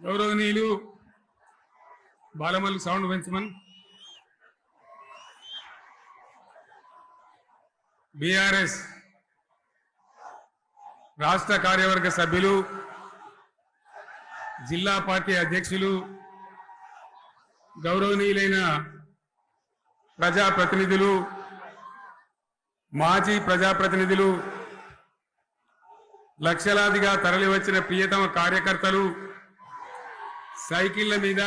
గౌరవనీయులు Balamallu sound పెంచమన్ BRS రాష్ట్ర కార్యవర్గ సభ్యులు జిల్లా పార్టీ అధ్యక్షులు గౌరవనీయులైన ప్రజాప్రతినిధులు మాజీ ప్రజాప్రతినిధులు లక్షలాదిగా తరలివచ్చిన ప్రియతమ కార్యకర్తలు సైకిళ్ల మీద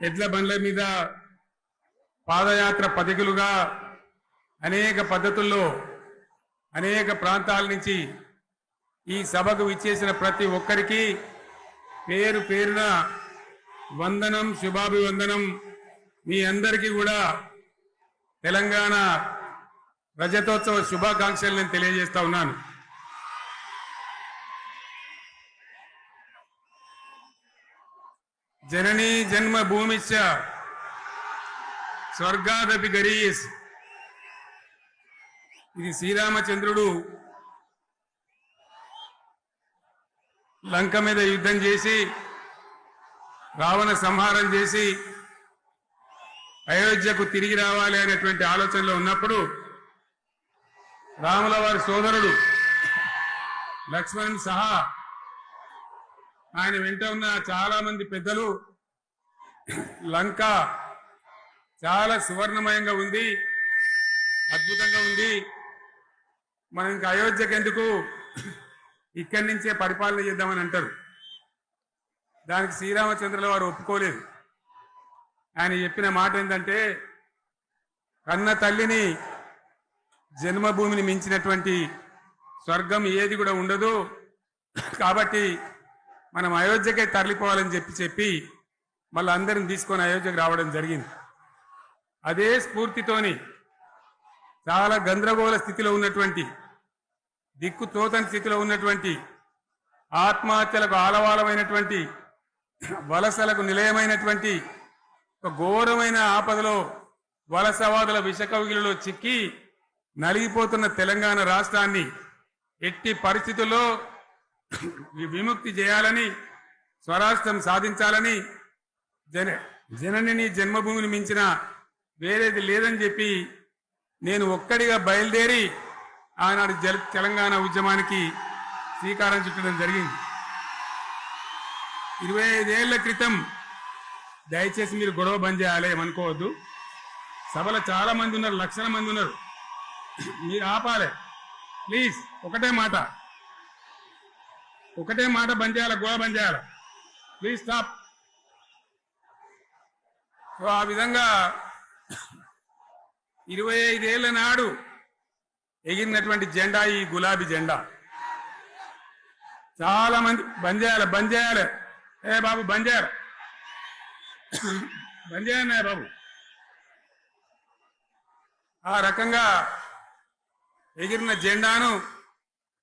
ఎడ్ల బండ్ల మీద పాదయాత్ర పథికులుగా అనేక పద్ధతుల్లో అనేక ప్రాంతాల నుంచి ఈ సభకు విచ్చేసిన ప్రతి ఒక్కరికి పేరు పేరున వందనం శుభాభివందనం. మీ అందరికీ కూడా తెలంగాణ రజతోత్సవ శుభాకాంక్షలు నేను తెలియజేస్తా ఉన్నాను. జననీ జన్మభూమిశ్చ స్వర్గాదపి గరీయస్. ఇది శ్రీరామచంద్రుడు లంక మీద యుద్ధం చేసి రావణ సంహారం చేసి అయోధ్యకు తిరిగి రావాలి అనేటువంటి ఆలోచనలో ఉన్నప్పుడు రాముల వారి సోదరుడు లక్ష్మణుని సహా ఆయన వెంట ఉన్న చాలా మంది పెద్దలు లంక చాలా సువర్ణమయంగా ఉంది, అద్భుతంగా ఉంది, మనం ఇంకా అయోధ్యకు ఎందుకు ఇక్కడి నుంచే పరిపాలన చేద్దామని అంటారు. దానికి శ్రీరామచంద్రుల వారు ఒప్పుకోలేదు. ఆయన చెప్పిన మాట ఏంటంటే, కన్న తల్లిని జన్మభూమిని మించినటువంటి స్వర్గం ఏది కూడా ఉండదు, కాబట్టి మనం అయోధ్యకే తరలిపోవాలని చెప్పి మళ్ళీ అందరిని తీసుకొని అయోధ్యకు రావడం జరిగింది. అదే స్ఫూర్తితోని చాలా గందరగోళ స్థితిలో ఉన్నటువంటి, దిక్కు తోతని స్థితిలో ఉన్నటువంటి, ఆత్మహత్యలకు ఆలవాలమైనటువంటి, వలసలకు నిలయమైనటువంటి ఒక ఘోరమైన ఆపదలో వలసవాదుల విషకవిగిలలో చిక్కి నలిగిపోతున్న తెలంగాణ రాష్ట్రాన్ని ఎట్టి పరిస్థితుల్లో విముక్తి చేయాలని, స్వరాష్ట్రం సాధించాలని, జనని జన్మభూమిని మించిన వేరేది లేదని చెప్పి నేను ఒక్కడిగా బయలుదేరి ఆనాడు తెలంగాణ ఉద్యమానికి శ్రీకారం చుట్టడం జరిగింది. 25 ఏళ్ల క్రితం, దయచేసి మీరు గొడవ బంద్ చేయాలి ఏమనుకోవద్దు, సభలో చాలా మంది ఉన్నారు, లక్షల మంది ఉన్నారు, మీరు ఆపాలి ప్లీజ్. ఒకటే మాట బంద్ చేయాలి, గొడవ బంద్ చేయాలి ప్లీజ్, స్టాప్. సో ఆ విధంగా 25 ఏళ్ల నాడు ఎగిరినటువంటి జెండా ఈ గులాబీ జెండా. చాలా మంది బంద్ చేయాలి, ఏ బాబు బంద్ చేయాలి బాబు. ఆ రకంగా ఎగిరిన జెండాను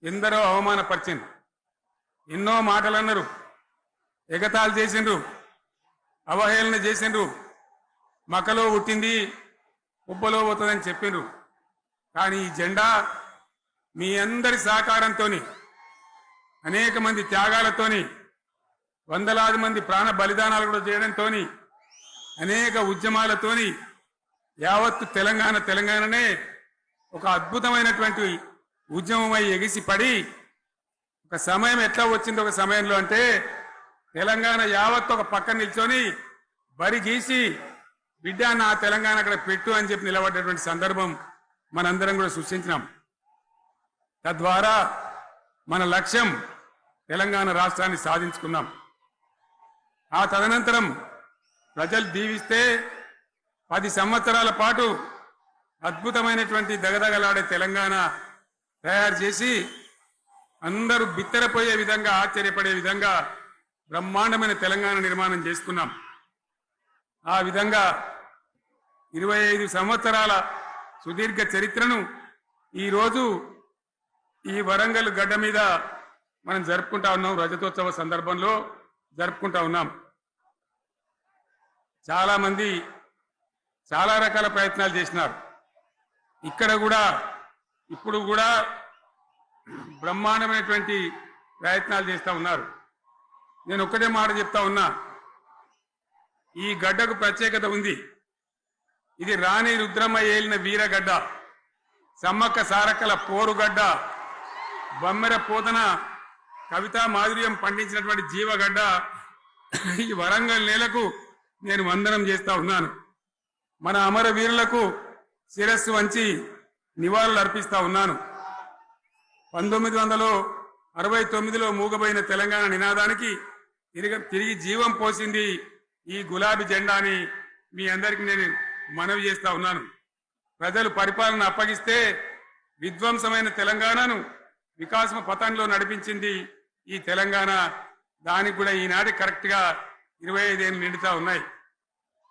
ఎందరో అవమానపరిచింది, ఎన్నో మాటలు అన్నారు, ఎగతాళి చేసిండ్రు, అవహేళన చేసిండ్రు, మకలో పుట్టింది ఉబ్బలో పోతుందని చెప్పిండ్రు. కానీ ఈ జెండా మీ అందరి సహకారంతో, అనేక మంది త్యాగాలతోని, వందలాది మంది ప్రాణ బలిదానాలు కూడా చేయడంతో, అనేక ఉద్యమాలతోని యావత్తు తెలంగాణనే ఒక అద్భుతమైనటువంటి ఉద్యమమై ఎగిసిపడి ఒక సమయం ఎట్లా వచ్చింది, ఒక సమయంలో అంటే తెలంగాణ యావత్తు ఒక పక్కన నిల్చొని బరి గీసి బిడ్డ నా తెలంగాణ అక్కడ పెట్టు అని చెప్పి నిలబడ్డటువంటి సందర్భం మనందరం కూడా సృష్టించినాం. తద్వారా మన లక్ష్యం తెలంగాణ రాష్ట్రాన్ని సాధించుకున్నాం. ఆ తదనంతరం ప్రజలు దీవిస్తే 10 సంవత్సరాల పాటు అద్భుతమైనటువంటి దగదగలాడే తెలంగాణ తయారు చేసి అందరూ బిత్తరపోయే విధంగా, ఆశ్చర్యపడే విధంగా బ్రహ్మాండమైన తెలంగాణ నిర్మాణం చేసుకున్నాం. ఆ విధంగా 25 సంవత్సరాల సుదీర్ఘ చరిత్రను ఈరోజు ఈ వరంగల్ గడ్డ మీద మనం జరుపుకుంటా ఉన్నాం, రజతోత్సవ సందర్భంలో జరుపుకుంటా ఉన్నాం. చాలా మంది చాలా రకాల ప్రయత్నాలు చేసినారు. ఇక్కడ కూడా ఇప్పుడు కూడా బ్రహ్మాండమైనటువంటి ప్రయత్నాలు చేస్తూ ఉన్నారు. నేను ఒక్కటే మాట చెప్తా ఉన్నా, ఈ గడ్డకు ప్రత్యేకత ఉంది. ఇది రాణి రుద్రమ్మ ఏలిన వీరగడ్డ, సమ్మక్క సారక్కల పోరుగడ్డ, బమ్మెర పోతన కవితా మాధుర్యం పండించినటువంటి జీవగడ్డ. ఈ వరంగల్ నేలకు నేను వందనం చేస్తా ఉన్నాను. మన అమరవీరులకు శిరస్సు వంచి నివాళులు అర్పిస్తా ఉన్నాను. 1969లో మూగబోయిన తెలంగాణ నినాదానికి తిరిగి జీవం పోసింది ఈ గులాబీ జెండా అని మీ అందరికీ నేను మనవి చేస్తా ఉన్నాను. ప్రజలు పరిపాలన అప్పగిస్తే విధ్వంసమైన తెలంగాణను వికాసమ పథంలో నడిపించింది ఈ తెలంగాణ. దానికి కూడా ఈనాటి కరెక్ట్గా 25 ఏళ్ళు నిండుతా ఉన్నాయి.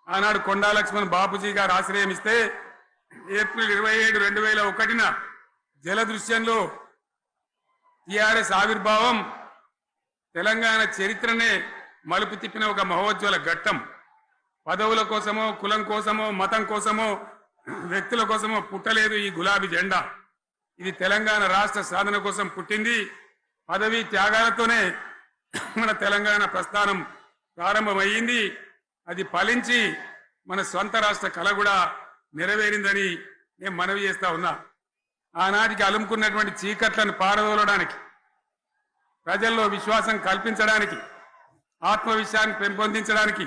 ఆనాడు కొండా లక్ష్మణ్ బాపూజీ గారు ఆశ్రయం ఇస్తే ఏప్రిల్ 27, 2001 జలదృశ్యంలో టిఆర్ఎస్ ఆవిర్భావం తెలంగాణ చరిత్రనే మలుపు తిప్పిన ఒక మహోజ్వల ఘట్టం. పదవుల కోసమో, కులం కోసమో, మతం కోసమో, వ్యక్తుల కోసమో పుట్టలేదు ఈ గులాబీ జెండా. ఇది తెలంగాణ రాష్ట్ర సాధన కోసం పుట్టింది. పదవీ త్యాగాలతోనే మన తెలంగాణ ప్రస్థానం ప్రారంభమయ్యింది. అది ఫలించి మన స్వంత రాష్ట్ర కళ కూడా నెరవేరిందని నేను మనవి చేస్తా ఉన్నా. ఆనాటికి అలుముకున్నటువంటి చీకట్లను పారదోలడానికి, ప్రజల్లో విశ్వాసం కల్పించడానికి, ఆత్మవిశ్వాసాన్ని పెంపొందించడానికి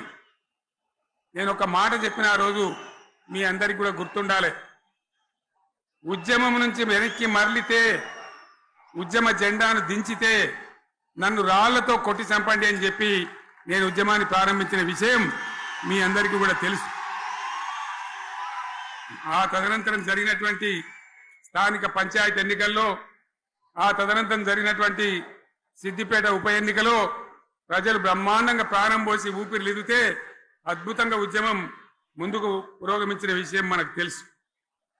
నేను ఒక మాట చెప్పిన ఆ రోజు మీ అందరికి కూడా గుర్తుండాలి. ఉద్యమం నుంచి వెనక్కి మరలితే, ఉద్యమ జెండాను దించితే నన్ను రాళ్లతో కొట్టి చంపండి అని చెప్పి నేను ఉద్యమాన్ని ప్రారంభించిన విషయం మీ అందరికీ కూడా తెలుసు. ఆ తదనంతరం జరిగినటువంటి స్థానిక పంచాయతీ ఎన్నికల్లో, ఆ తదనంతరం జరిగినటువంటి సిద్దిపేట ఉప ఎన్నికలో ప్రజలు బ్రహ్మాండంగా ప్రాణం పోసి ఊపిరిలిదితే అద్భుతంగా ఉద్యమం ముందుకు పురోగమించిన విషయం మనకు తెలుసు.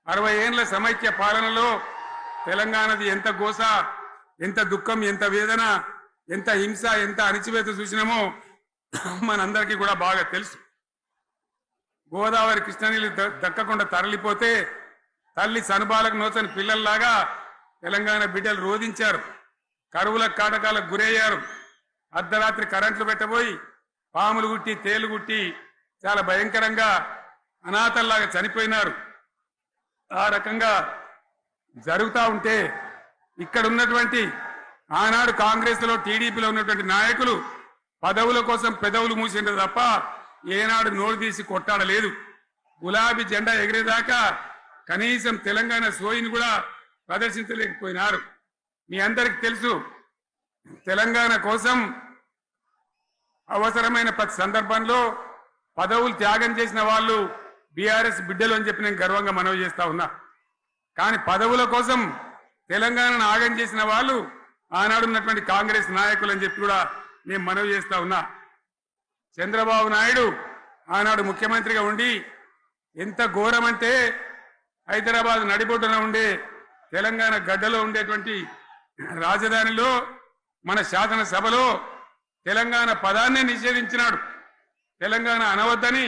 60 ఏళ్ల సమైక్య పాలనలో తెలంగాణది ఎంత గోస, ఎంత దుఃఖం, ఎంత వేదన, ఎంత హింస, ఎంత అణిచివేత చూసినామో మనందరికీ కూడా బాగా తెలుసు. గోదావరి కృష్ణనీళ్ళు దక్కకుండా తరలిపోతే తల్లి సనుబాలకు నోచని పిల్లల్లాగా తెలంగాణ బిడ్డలు రోధించారు. కరువుల కాటకాలకు గురయ్యారు. అర్ధరాత్రి కరెంట్లు పెట్టబోయి పాములు గుట్టి, తేలు గుట్టి చాలా భయంకరంగా అనాథల్లాగా చనిపోయినారు. ఆ రకంగా జరుగుతూ ఉంటే ఇక్కడ ఉన్నటువంటి ఆనాడు కాంగ్రెస్లో, టీడీపీలో ఉన్నటువంటి నాయకులు పదవుల కోసం పెదవులు మూసిండ్రు తప్ప ఏనాడు నోరు తీసి కొట్టాడలేదు. గులాబీ జెండా ఎగిరేదాకా కనీసం తెలంగాణ సోయిని కూడా ప్రదర్శించలేకపోయినారు. మీ అందరికి తెలుసు, తెలంగాణ కోసం అవసరమైన ప్రతి సందర్భంలో పదవులు త్యాగం చేసిన వాళ్ళు బీఆర్ఎస్ బిడ్డలు అని చెప్పి నేను గర్వంగా మనవి చేస్తా ఉన్నా. కానీ పదవుల కోసం తెలంగాణను ఆగం చేసిన వాళ్ళు ఆనాడు ఉన్నటువంటి కాంగ్రెస్ నాయకులు అని చెప్పి కూడా నేను మనవి చేస్తా ఉన్నా. చంద్రబాబు నాయుడు ఆనాడు ముఖ్యమంత్రిగా ఉండి ఎంత ఘోరమంటే హైదరాబాద్ నడిబొడ్డున ఉండే తెలంగాణ గడ్డలో ఉండేటువంటి రాజధానిలో మన శాసనసభలో తెలంగాణ పదాన్నే నిషేధించినాడు. తెలంగాణ అనవద్దని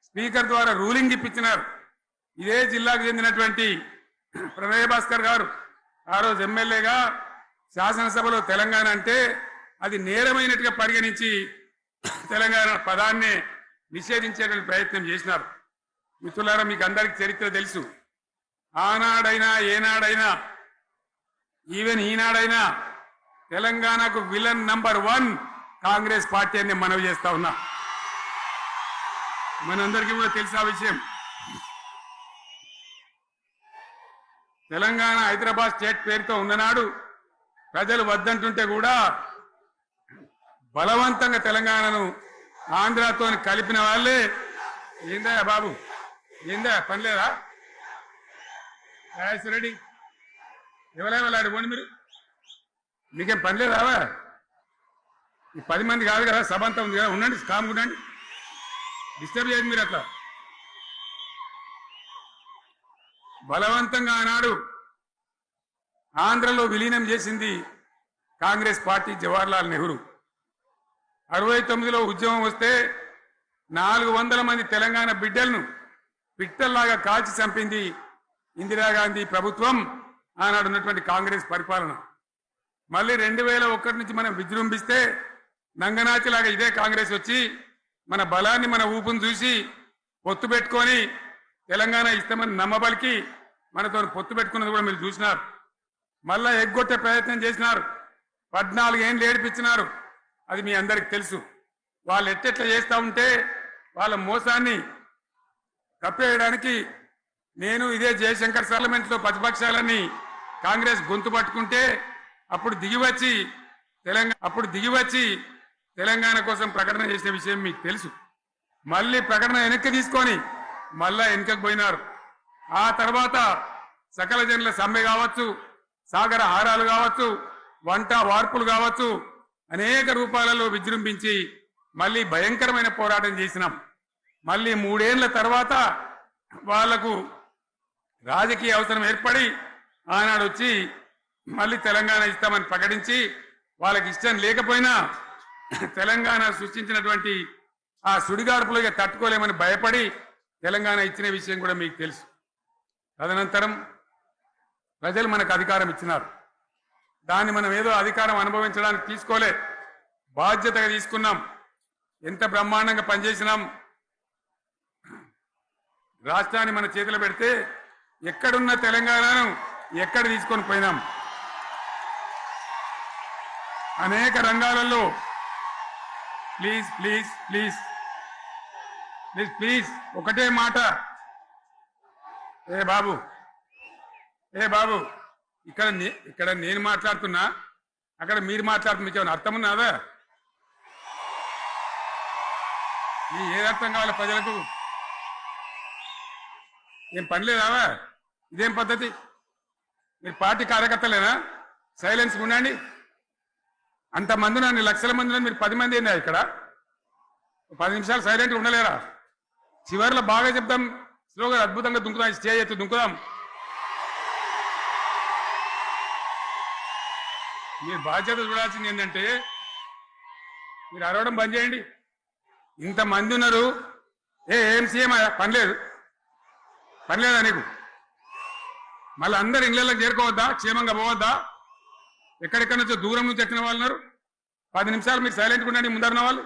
స్పీకర్ ద్వారా రూలింగ్ ఇప్పించినారు. ఇదే జిల్లాకు చెందినటువంటి ప్రణయ్ భాస్కర్ గారు ఆ రోజు ఎమ్మెల్యేగా శాసనసభలో తెలంగాణ అంటే అది నేరమైనట్టుగా పరిగణించి తెలంగాణ పదాన్ని నిషేధించేటువంటి ప్రయత్నం చేసినారు. మిత్రులారా, మీకు అందరికీ చరిత్ర తెలుసు. ఆనాడైనా, ఏనాడైనా, ఈవెన్ ఈనాడైనా తెలంగాణకు విలన్ నంబర్ 1 కాంగ్రెస్ పార్టీ అని మనవి చేస్తా ఉన్నా. మనందరికీ కూడా తెలుసు ఆ విషయం. తెలంగాణ హైదరాబాద్ స్టేట్ పేరుతో ఉన్ననాడు ప్రజలు వద్దంటుంటే కూడా బలవంతంగా తెలంగాణను ఆంధ్రాతో కలిపిన వాళ్ళే. ఏందా బాబు, ఏందా పని లేదా? రెడ్డి ఎవరేమలాడు పోండి, మీకేం పని లేదా? ఈ 10 మంది కాదు కదా, సభ అంతా ఉంది కదా, ఉండండి, కామ్ ఉండండి, డిస్టర్బ్ చేయదు మీరు. అట్లా బలవంతంగా ఆనాడు ఆంధ్రలో విలీనం చేసింది కాంగ్రెస్ పార్టీ, జవహర్లాల్ నెహ్రూ. 69లో ఉద్యమం వస్తే 400 మంది తెలంగాణ బిడ్డలను పిట్టల్లాగా కాల్చి చంపింది ఇందిరాగాంధీ ప్రభుత్వం, ఆనాడు ఉన్నటువంటి కాంగ్రెస్ పరిపాలన. మళ్ళీ 2001 నుంచి మనం విజృంభిస్తే నంగనాచిలాగా ఇదే కాంగ్రెస్ వచ్చి మన బలాన్ని మన ఊపును చూసి పొత్తు పెట్టుకొని తెలంగాణ ఇస్తామని నమ్మబలికి మనతో పొత్తు పెట్టుకున్నది కూడా మీరు చూసినారు. మళ్ళా ఎగ్గొట్టే ప్రయత్నం చేసినారు. 14 ఏళ్ళు ఏడిపించినారు. అది మీ అందరికి తెలుసు. వాళ్ళు ఎట్టెట్లా చేస్తూ ఉంటే వాళ్ళ మోసాన్ని కప్పేయడానికి నేను ఇదే జయశంకర్ పార్లమెంట్లో ప్రతిపక్షాలని కాంగ్రెస్ గొంతు పట్టుకుంటే అప్పుడు దిగివచ్చి తెలంగాణ కోసం ప్రకటన చేసిన విషయం మీకు తెలుసు. మళ్ళీ ప్రకటన వెనక్కి తీసుకొని మళ్ళా వెనుకకు పోయినారు. ఆ తర్వాత సకల జనుల సమ్మె కావచ్చు, సాగర హారాలు కావచ్చు, వంట వార్పులు కావచ్చు, అనేక రూపాలలో విజృంభించి మళ్ళీ భయంకరమైన పోరాటం చేసినాం. మళ్ళీ 3 ఏళ్ల తర్వాత వాళ్లకు రాజకీయ అవసరం ఏర్పడి ఆనాడు వచ్చి మళ్ళీ తెలంగాణ ఇస్తామని ప్రకటించి వాళ్ళకి ఇష్టం లేకపోయినా తెలంగాణ సృష్టించినటువంటి ఆ సుడిగాడుపులుగా తట్టుకోలేమని భయపడి తెలంగాణ ఇచ్చిన విషయం కూడా మీకు తెలుసు. తదనంతరం ప్రజలు మనకు అధికారం ఇచ్చినారు. దాన్ని మనం ఏదో అధికారం అనుభవించడానికి తీసుకోలే, బాధ్యతగా తీసుకున్నాం. ఎంత బ్రహ్మాండంగా పనిచేసినాం. రాష్ట్రాన్ని మన చేతిలో పెడితే ఎక్కడున్న తెలంగాణను ఎక్కడ తీసుకొని పోయినాం. అనేక రంగాలలో please please please please please ఒకటే మాట. ఏ బాబు ఇక్కడ నేను మాట్లాడుతున్నా, అక్కడ మీరు మాట్లాడుతున్నా, మీకు ఏమైనా అర్థం ఉన్నదా? ఏ అర్థం కావాలి ప్రజలకు? ఏం పని లేదావా? ఇదేం పద్ధతి? మీరు పార్టీ కార్యకర్తలేనా? సైలెన్స్ ఉండండి. అంతమంది నన్ను లక్షల మంది మీరు 10 మంది అయినా ఇక్కడ 10 నిమిషాలు సైలెంట్ ఉండలేరా? చివరిలో బాగా చెప్తాం, స్లోగా అద్భుతంగా దుంకుదాం, స్టేజ్ ఎత్తి దుంకుదాం. మీరు బాధ్యత చూడాల్సింది ఏంటంటే మీరు అరవడం బంద్ చేయండి. ఇంతమంది ఉన్నారు, ఏం సీఎం పనిలేదా నీకు? మళ్ళీ అందరు ఇళ్లలోకి చేరుకోవద్దా? క్షేమంగా పోవద్దా? ఎక్కడెక్కడి నుంచో దూరం నుంచి వచ్చిన వాళ్ళు ఉన్నారు. 10 నిమిషాలు మీరు సైలెంట్గా ఉండండి. ముందరిన వాళ్ళు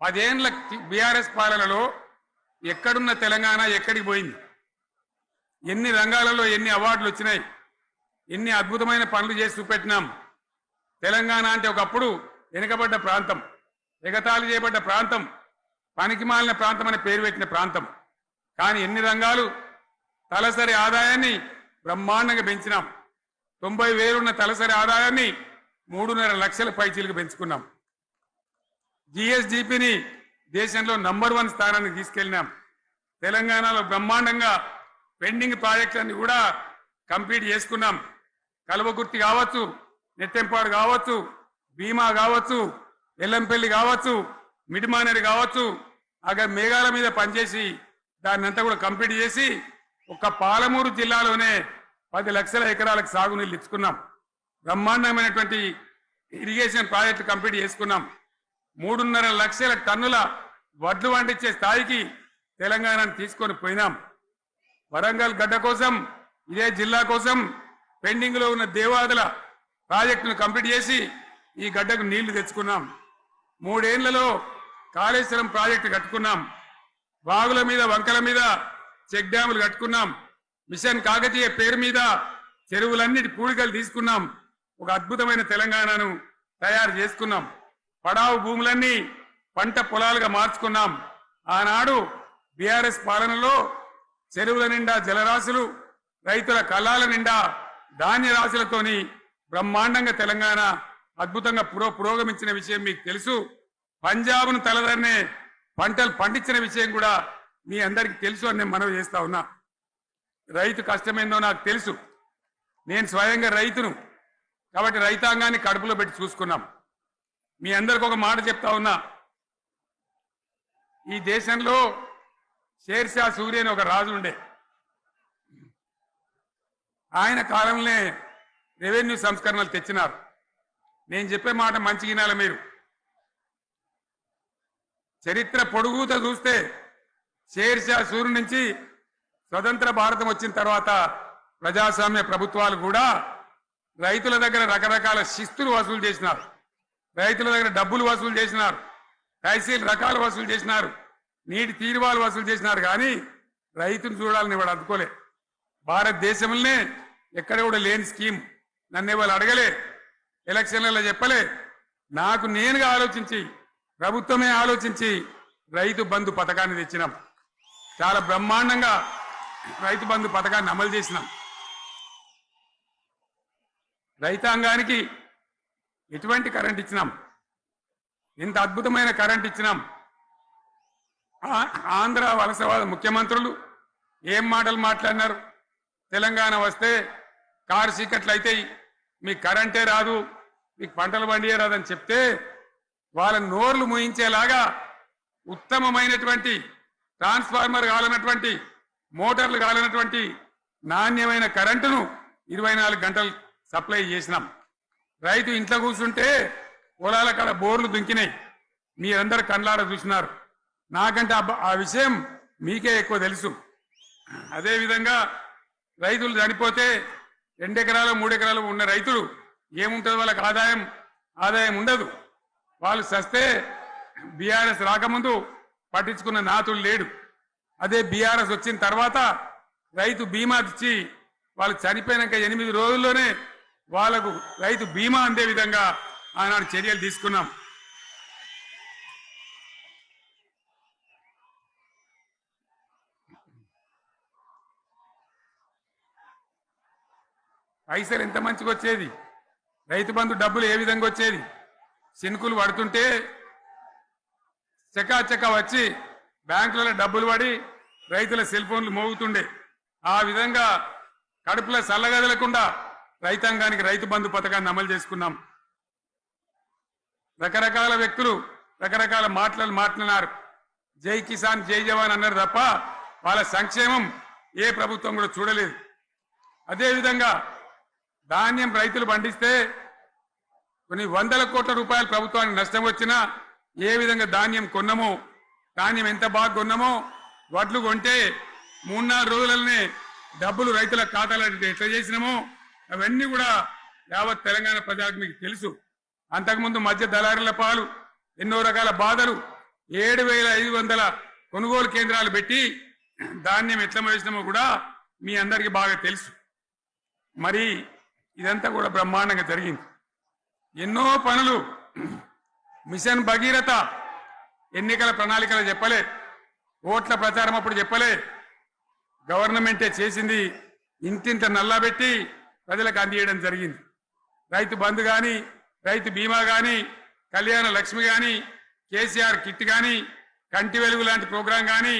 10 ఏళ్ల బీఆర్ఎస్ పాలనలో ఎక్కడున్న తెలంగాణ ఎక్కడికి పోయింది? ఎన్ని రంగాలలో ఎన్ని అవార్డులు వచ్చినాయి? ఎన్ని అద్భుతమైన పనులు చేసి చూపెట్టినాం. తెలంగాణ అంటే ఒకప్పుడు వెనుకబడ్డ ప్రాంతం, ఎగతాళి చేయబడ్డ ప్రాంతం, పనికిమాలిన ప్రాంతం అనే పేరు పెట్టిన ప్రాంతం. కానీ ఎన్ని రంగాలు, తలసరి ఆదాయాన్ని బ్రహ్మాండంగా పెంచినాం. 90,000 ఉన్న తలసరి ఆదాయాన్ని 3.5 లక్షల పైచీలకు పెంచుకున్నాం. జిఎస్డిపిని దేశంలో నంబర్ 1 స్థానానికి తీసుకెళ్లినాం. తెలంగాణలో బ్రహ్మాండంగా పెండింగ్ ప్రాజెక్టులన్నీ కూడా కంప్లీట్ చేసుకున్నాం. కల్వకుర్తి కావచ్చు, నెట్టెంపాడు కావచ్చు, భీమా కావచ్చు, ఎల్లంపల్లి కావచ్చు, మిడిమానేరు కావచ్చు, అక్కడ మేఘాల మీద పనిచేసి దాన్ని అంతా కూడా కంప్లీట్ చేసి ఒక్క పాలమూరు జిల్లాలోనే 10 లక్షల ఎకరాలకు సాగునీళ్ళు ఇచ్చుకున్నాం. బ్రహ్మాండమైనటువంటి ఇరిగేషన్ ప్రాజెక్టు కంప్లీట్ చేసుకున్నాం. 3.5 లక్షల టన్నుల వడ్లు పండించే స్థాయికి తెలంగాణను తీసుకొని పోయినాం. వరంగల్ గడ్డ కోసం, ఇదే జిల్లా కోసం పెండింగ్ లో ఉన్న దేవాదుల ప్రాజెక్టును కంప్లీట్ చేసి ఈ గడ్డకు నీళ్లు తెచ్చుకున్నాం. 3 ఏళ్లలో కాళేశ్వరం ప్రాజెక్టు కట్టుకున్నాం. వాగుల మీద, వంకల మీద చెక్ డ్యాములు కట్టుకున్నాం. మిషన్ కాకతీయ పేరు మీద చెరువులన్నిటి పూడికలు తీసుకున్నాం. ఒక అద్భుతమైన తెలంగాణను తయారు చేసుకున్నాం. పడావు భూములన్నీ పంట పొలాలుగా మార్చుకున్నాం. ఆనాడు బీఆర్ఎస్ పాలనలో చెరువుల నిండా జలరాశులు, రైతుల కళ్ళాల నిండా ధాన్య రాశులతోని బ్రహ్మాండంగా తెలంగాణ అద్భుతంగా పురోగమించిన విషయం మీకు తెలుసు. పంజాబ్ను తలదన్నే పంటలు పండించిన విషయం కూడా మీ అందరికీ తెలుసు అని నేను మనవి చేస్తా ఉన్నా. రైతు కష్టమేందో నాకు తెలుసు. నేను స్వయంగా రైతును కాబట్టి రైతాంగాన్ని కడుపులో పెట్టి చూసుకున్నాం. మీ అందరికి ఒక మాట చెప్తా ఉన్నా. ఈ దేశంలో షేర్షా సూరి అని ఒక రాజు ఉండే. ఆయన కాలంలోనే రెవెన్యూ సంస్కరణలు తెచ్చినారు. నేను చెప్పే మాట మంచి వినాలి మీరు. చరిత్ర పొడుగుత చూస్తే షేర్షా సూరి నుంచి స్వతంత్ర భారతం వచ్చిన తర్వాత ప్రజాస్వామ్య ప్రభుత్వాలు కూడా రైతుల దగ్గర రకరకాల శిస్తులు వసూలు చేసినారు, రైతుల దగ్గర డబ్బులు వసూలు చేసినారు, తహసీల్ రకాలు వసూలు చేసినారు, నీటి తీరువాలు వసూలు చేసినారు. కానీ రైతును చూడాలని వాడు అందుకోలే. భారతదేశంలోనే ఎక్కడ కూడా లేని స్కీమ్ నన్ను వాళ్ళు అడగలే, ఎలక్షన్లలో చెప్పలే. నాకు నేనుగా ఆలోచించి, ప్రభుత్వమే ఆలోచించి రైతు బంధు పథకాన్ని తెచ్చినాం. చాలా బ్రహ్మాండంగా రైతు బంధు పథకాన్ని అమలు చేసినాం. రైతాంగానికి ఎటువంటి కరెంట్ ఇచ్చినాం, ఎంత అద్భుతమైన కరెంట్ ఇచ్చినాం. ఆంధ్ర వలసవాద ముఖ్యమంత్రులు ఏం మాటలు మాట్లాడినారు. తెలంగాణ వస్తే కారు చీకట్లు అవుతాయి, మీకు కరెంటే రాదు, మీకు పంటలు పండియే రాదని చెప్తే వాళ్ళ నోర్లు మూయించేలాగా ఉత్తమమైనటువంటి ట్రాన్స్ఫార్మర్ కావాలన్నటువంటి, మోటార్లు కావాలన్నటువంటి నాణ్యమైన కరెంటును 24 గంటలు సప్లై చేసినాం. రైతు ఇంట్లో కూర్చుంటే పొలాల కాడ బోర్లు దుంకినాయి, మీరందరూ కళ్ళారా చూసినారు. నాకంటే ఆ విషయం మీకే ఎక్కువ తెలుసు. అదేవిధంగా రైతులు చనిపోతే 2 ఎకరాలు 3 ఎకరాలు ఉన్న రైతులు ఏముంటుంది, వాళ్ళకి ఆదాయం ఉండదు. వాళ్ళు సస్తే బీఆర్ఎస్ రాకముందు పట్టించుకున్న నాతులు లేడు. అదే బీఆర్ఎస్ వచ్చిన తర్వాత రైతు బీమా ఇచ్చి వాళ్ళు చనిపోయినాక 8 రోజుల్లోనే వాళ్లకు రైతు బీమా అందే విధంగా ఆనాడు చర్యలు తీసుకున్నాం. పైసలు ఎంత మంచిగా వచ్చేది, రైతు బంధు డబ్బులు ఏ విధంగా వచ్చేది. శినుకులు పడుతుంటే చకాచకా వచ్చి బ్యాంకులలో డబ్బులు పడి రైతుల సెల్ ఫోన్లు మోగుతుండే. ఆ విధంగా కడుపులో చల్లగదలకుండా రైతాంగానికి రైతు బంధు పథకాన్ని అమలు చేసుకున్నాం. రకరకాల వ్యక్తులు రకరకాల మాట్లాడినారు. జై కిసాన్ జై జవాన్ అన్నారు తప్ప వాళ్ళ సంక్షేమం ఏ ప్రభుత్వం కూడా చూడలేదు. అదేవిధంగా ధాన్యం రైతులు పండిస్తే కొన్ని 100 కోట్ల రూపాయలు ప్రభుత్వానికి నష్టం వచ్చినా ఏ విధంగా ధాన్యం కొన్నామో, ధాన్యం ఎంత బాగా కొన్నామో, వడ్లు కొంటే 3-4 రోజులనే డబ్బులు రైతుల ఖాతాలో ఎట్లా చేసినామో అవన్నీ కూడా యావత్ తెలంగాణ ప్రజలకు మీకు తెలుసు. అంతకుముందు మధ్య దళారుల పాలు ఎన్నో రకాల బాధలు, 7,500 కొనుగోలు కేంద్రాలు పెట్టి ధాన్యం ఎట్లా వేసినామో కూడా మీ అందరికీ బాగా తెలుసు. మరి ఇదంతా కూడా బ్రహ్మాండంగా జరిగింది. ఎన్నో పనులు, మిషన్ భగీరథ ఎన్నికల ప్రణాళికలు చెప్పలే, ఓట్ల ప్రచారం అప్పుడు చెప్పలే, గవర్నమెంటే చేసింది. ఇంటింత నల్లబెట్టి ప్రజలకు అందియడం జరిగింది. రైతు బంధు కానీ, రైతు బీమా కానీ, కళ్యాణ లక్ష్మి కానీ, కేసీఆర్ కిట్ కానీ, కంటి వెలుగు లాంటి ప్రోగ్రాం కానీ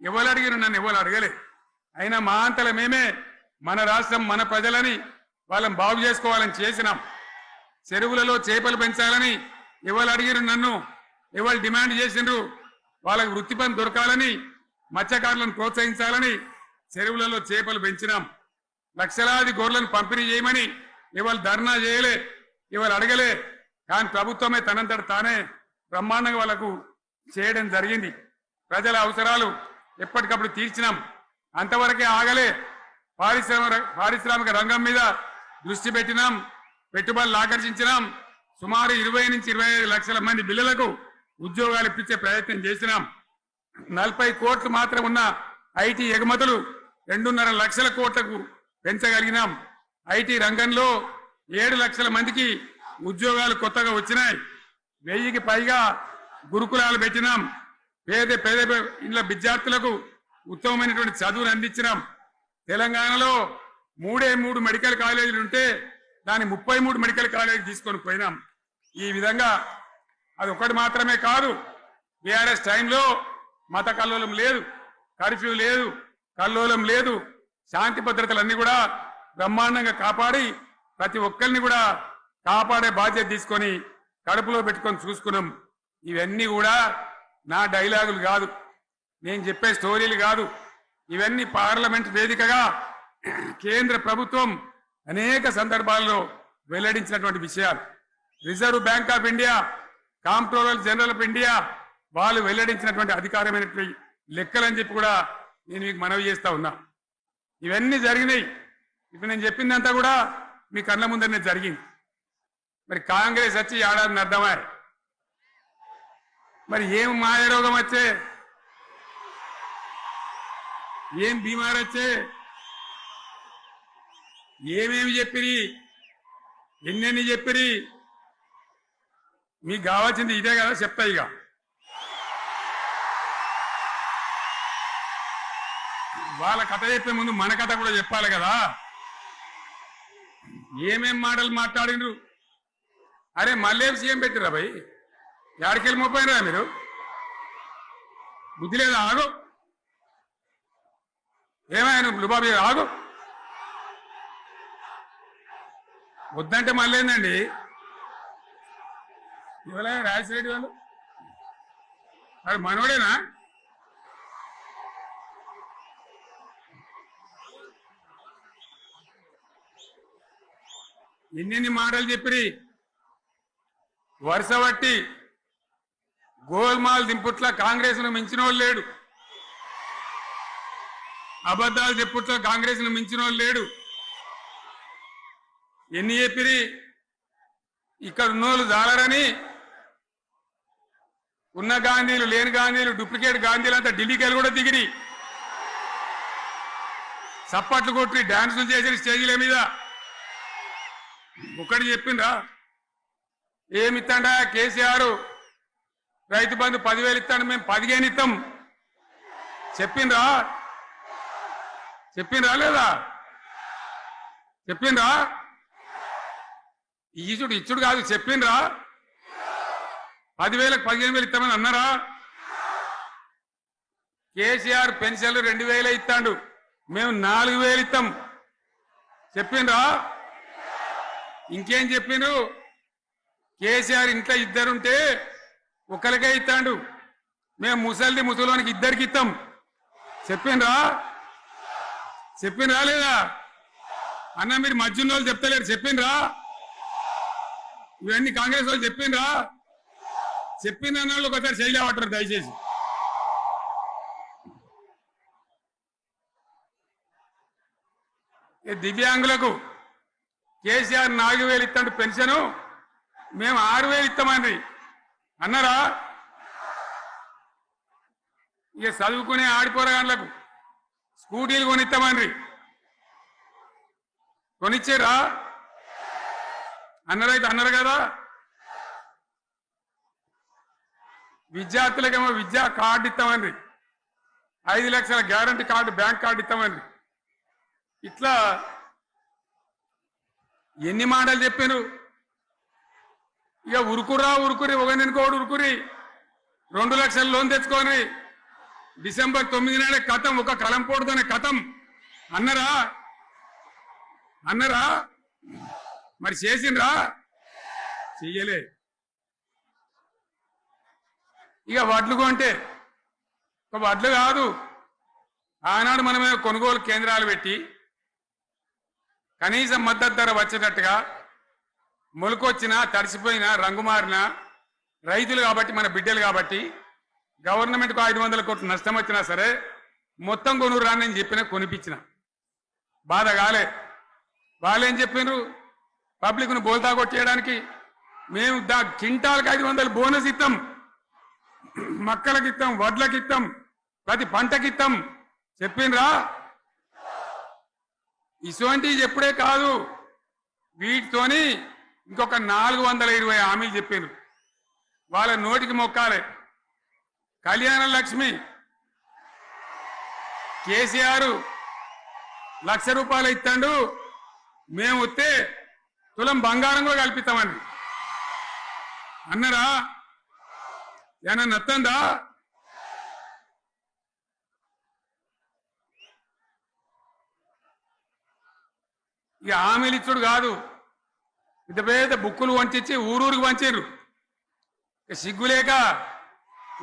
ఎవరు అడిగిన నన్ను ఎవరు అడగలే. అయినా మా అంతల మేమే మన రాష్ట్రం మన ప్రజలని వాళ్ళని బాగు చేసుకోవాలని చేసినాం. చెరువులలో చేపలు పెంచాలని ఎవరు అడిగిరు నన్ను, ఎవరు డిమాండ్ చేసిండ్రు, వాళ్ళకు వృత్తి పని దొరకాలని, మత్స్యకారులను ప్రోత్సహించాలని చెరువులలో చేపలు పెంచినాం. లక్షలాది గొర్రెలను పంపిణీ చేయమని ఎవరు ధర్నా చేయలే, ఎవరు అడగలే. కానీ ప్రభుత్వమే తనంతట తానే బ్రహ్మాండంగా వాళ్ళకు చేయడం జరిగింది. ప్రజల అవసరాలు ఎప్పటికప్పుడు తీర్చినాం. అంతవరకే ఆగలే. పారిశ్రామిక రంగం మీద దృష్టి పెట్టినాం, పెట్టుబడులు ఆకర్షించినాం. సుమారు 20 నుంచి 25 లక్షల మంది పిల్లలకు ఉద్యోగాలు ఇప్పించే ప్రయత్నం చేసినాం. 40 కోట్లు మాత్రం ఉన్న ఐటీ ఎగుమతులు 2.5 లక్షల కోట్లకు పెంచగలిగినాం. ఐటీ రంగంలో 7 లక్షల మందికి ఉద్యోగాలు కొత్తగా వచ్చినాయి. 1000కి పైగా గురుకులాలు పెట్టినాం. పేద ఇండ్ల విద్యార్థులకు ఉత్తమమైనటువంటి చదువును అందించినాం. తెలంగాణలో 3 మెడికల్ కాలేజీలు ఉంటే దాన్ని 33 మెడికల్ కాలేజీ తీసుకొని పోయినాం. ఈ విధంగా అది ఒకటి మాత్రమే కాదు. బీఆర్ఎస్ టైంలో మత కల్లోలం లేదు, కర్ఫ్యూ లేదు, కల్లోలం లేదు. శాంతి భద్రతలన్నీ కూడా బ్రహ్మాండంగా కాపాడి ప్రతి ఒక్కరిని కూడా కాపాడే బాధ్యత తీసుకొని కడుపులో పెట్టుకొని చూసుకున్నాం. ఇవన్నీ కూడా నా డైలాగులు కాదు, నేను చెప్పే స్టోరీలు కాదు. ఇవన్నీ పార్లమెంట్ వేదికగా కేంద్ర ప్రభుత్వం అనేక సందర్భాల్లో వెల్లడించినటువంటి విషయాలు. Reserve bank of India, comptroller general of India వాళ్ళు వెల్లడించినటువంటి అధికారమైనటువంటి లెక్కలని చెప్పి కూడా నేను మీకు మనవి చేస్తా ఉన్నా. ఇవన్నీ జరిగినాయి. ఇప్పుడు నేను చెప్పిందంతా కూడా మీ కళ్ళ ముందరనే జరిగింది. మరి కాంగ్రెస్ వచ్చి ఏడాదిని అర్థమా? మరి ఏం మాయరోగం వచ్చే, ఏం బీమారు వచ్చే, ఏమేమి చెప్పిరి, ఎన్నెన్ని చెప్పిరి? మీకు కావాల్సింది ఇదే కదా, చెప్తా. ఇక వాళ్ళ కథ చెప్పే ముందు మన కథ కూడా చెప్పాలి కదా. ఏమేం మాటలు మాట్లాడినరు? అరే మళ్ళీ సీఎం పెట్టిరా భయ్, ఎక్కడికెళ్ళి మోపోయినరా మీరు? బుద్ధి లేదా? ఆగు, ఏమైనా లుబాబు ఆగు. వద్దంటే మళ్ళీ ఏందండి? ఇవాళ రాజశేఖర వాళ్ళు అది మనోడేనా? ఎన్నెన్ని మాటలు చెప్పిరి, వరుస బట్టి గోల్మాల్ దింపుట్ల కాంగ్రెస్ ను మించిన వాళ్ళు లేడు, అబద్ధాలు చెప్పుట్ల కాంగ్రెస్ ను మించిన వాళ్ళు లేడు. ఎన్ని చెప్పిరి? ఇక్కడ ఉన్నోళ్ళు జాలరని ఉన్న గాంధీలు లేని గాంధీలు డూప్లికేట్ గాంధీలు అంతా ఢిల్లీకి వెళ్ళి కూడా దిగిరి, చప్పట్లు కొట్టి డాన్సులు చేసి స్టేజీల మీద. ఒకటి చెప్పిండ్రా? ఏమిత్తాడా కేసీఆర్? రైతు బంధు 10,000 ఇస్తాడు, మేము 15 ఇస్తాం. చెప్పిండ్రా? చెప్పిండ్రా లేదా? చెప్పిండ్రా? ఇచ్చుడు కాదు, చెప్పిండ్రా? 10,000కు 15,000 ఇస్తామని అన్నారా? కేసీఆర్ పెన్షన్లు 2,000 ఇస్తాడు, మేము 4,000 ఇస్తాం. చెప్పిండ్రా? ఇంకేం చెప్పిండ్రు? కేసీఆర్ ఇంట్లో ఇద్దరుంటే ఒకరికే ఇస్తాడు, మేము ముసలోనికి 2 ఇస్తాం. చెప్పిండ్రా? చెప్పిండ్రా లేదా? అన్న మీరు మధ్యన వాళ్ళు చెప్తలేరు, చెప్పిండ్రా? ఇవన్నీ కాంగ్రెస్ వాళ్ళు చెప్పిండ్రా? చెప్పిన వాళ్ళు ఒకసారి చేయలేవటారు దయచేసి. దివ్యాంగులకు కేసీఆర్ 4,000 ఇస్తాడు పెన్షను, మేము 6,000 ఇస్తామండి అన్నారా? ఇక చదువుకునే ఆడిపోరగాళ్ళకు స్కూటీలు కొనిస్తామండ్రి, కొనిచ్చారా? అన్నారైతే అన్నారు కదా. విద్యార్థులకేమో విద్యా కార్డు ఇస్తామండ్రి, 5 లక్షల గ్యారంటీ కార్డు, బ్యాంక్ కార్డు ఇస్తామండ్రి. ఇట్లా ఎన్ని మాటలు చెప్పాను. ఇక ఉరుకురి ఒకరినికోడు ఉరుకురి 2 లక్షల లోన్ తెచ్చుకొని డిసెంబర్ 9 నాడే కథం, ఒక కలంపోటుతోనే కథం అన్నరా? అన్నరా? మరి చేసిండ్రా? చెయ్యలే. ఇక వడ్లు కొంటే ఒక వడ్లు కాదు, ఆనాడు మనమే కొనుగోలు కేంద్రాలు పెట్టి కనీసం మద్దతు ధర వచ్చేటట్టుగా మొలకొచ్చినా తడిసిపోయినా రంగు మారినా రైతులు కాబట్టి మన బిడ్డలు కాబట్టి గవర్నమెంట్కు 500 కోట్లు నష్టం వచ్చినా సరే మొత్తం కొనురా అని చెప్పిన కొనిపించిన. బాధ కాలే. వాళ్ళేం చెప్పిండ్రు? పబ్లిక్ను బోల్తా కొట్టేయడానికి మేము క్వింటాల్కి 500 బోనస్ ఇస్తాం, మక్కలకి ఇస్తాం, వడ్లకి ఇస్తాం, ప్రతి పంటకి ఇస్తాం. చెప్పిండ్రా? ఇటువంటివి చెప్పుడే కాదు, వీటితోని ఇంకొక 420 హామీలు చెప్పిండ్రు. వాళ్ళ నోటికి మొక్కాలే. కళ్యాణ లక్ష్మి కేసీఆర్ 1,00,000 రూపాయలు ఇస్తాడు, మేము వస్తే తులం బంగారం కూడా కల్పిస్తామండి అన్నారా? ఏమన్నా నత్తందా? ఇక హామీలు ఇచ్చుడు కాదు, పెద్ద పెద్ద బుక్కులు వంచి ఊరూరికి వంచారు. సిగ్గులేక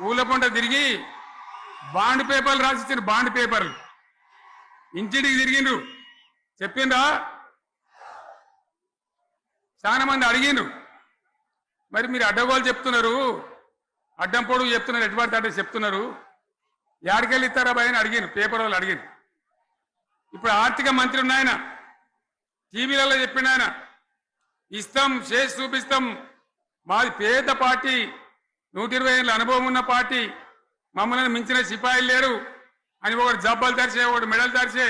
ఊళ్ళ పంట తిరిగి బాండ్ పేపర్లు రాసిచ్చారు, బాండ్ పేపర్లు ఇంటింటికి తిరిగిండ్రు. చెప్పిండ్రా? చాలా మంది అడిగిండ్రు. మరి మీరు అడ్డగోలు చెప్తున్నారు, అడ్డం పొడుగు చెప్తున్నారు, ఎటువంటి అంటే చెప్తున్నారు, యాడికెళ్ళి ఇస్తారా భయ అని అడిగిండ్రు, పేపర్ వాళ్ళు అడిగిండ్రు. ఇప్పుడు ఆర్థిక మంత్రి ఉన్నాయన టీవీలలో చెప్పిండు ఆయన, ఇస్తాం చేసి చూపిస్తాం, మాది పేద పార్టీ, 120 ఏళ్ళ అనుభవం ఉన్న పార్టీ, మమ్మల్ని మించిన సిపాయిలు లేరు అని ఒకటి జబ్బలు తరిచే, ఒకటి మెడలు తరిచే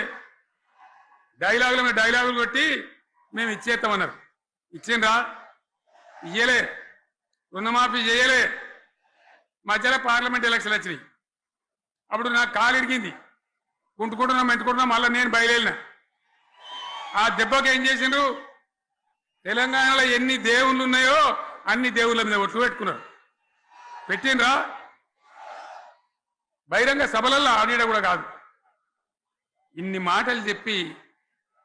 డైలాగులు కొట్టి మేము ఇచ్చేస్తామన్నారు. ఇచ్చిండ్రా? ఇయ్యలే. రుణమాఫీ చేయలే. మధ్యలో పార్లమెంట్ ఎలక్షన్లు వచ్చినాయి. అప్పుడు నాకు కాలు ఇరిగింది, మెంటుకుంటున్నా, మళ్ళీ నేను బయలుదేరిన. ఆ దెబ్బకి ఏం చేసిండ్రు, తెలంగాణలో ఎన్ని దేవుళ్ళు ఉన్నాయో అన్ని దేవుళ్ళ మీద ఒట్లు పెట్టుకున్నారు. పెట్టిండ్రా? బహిరంగ సభలలో ఆడిడ కూడా కాదు. ఇన్ని మాటలు చెప్పి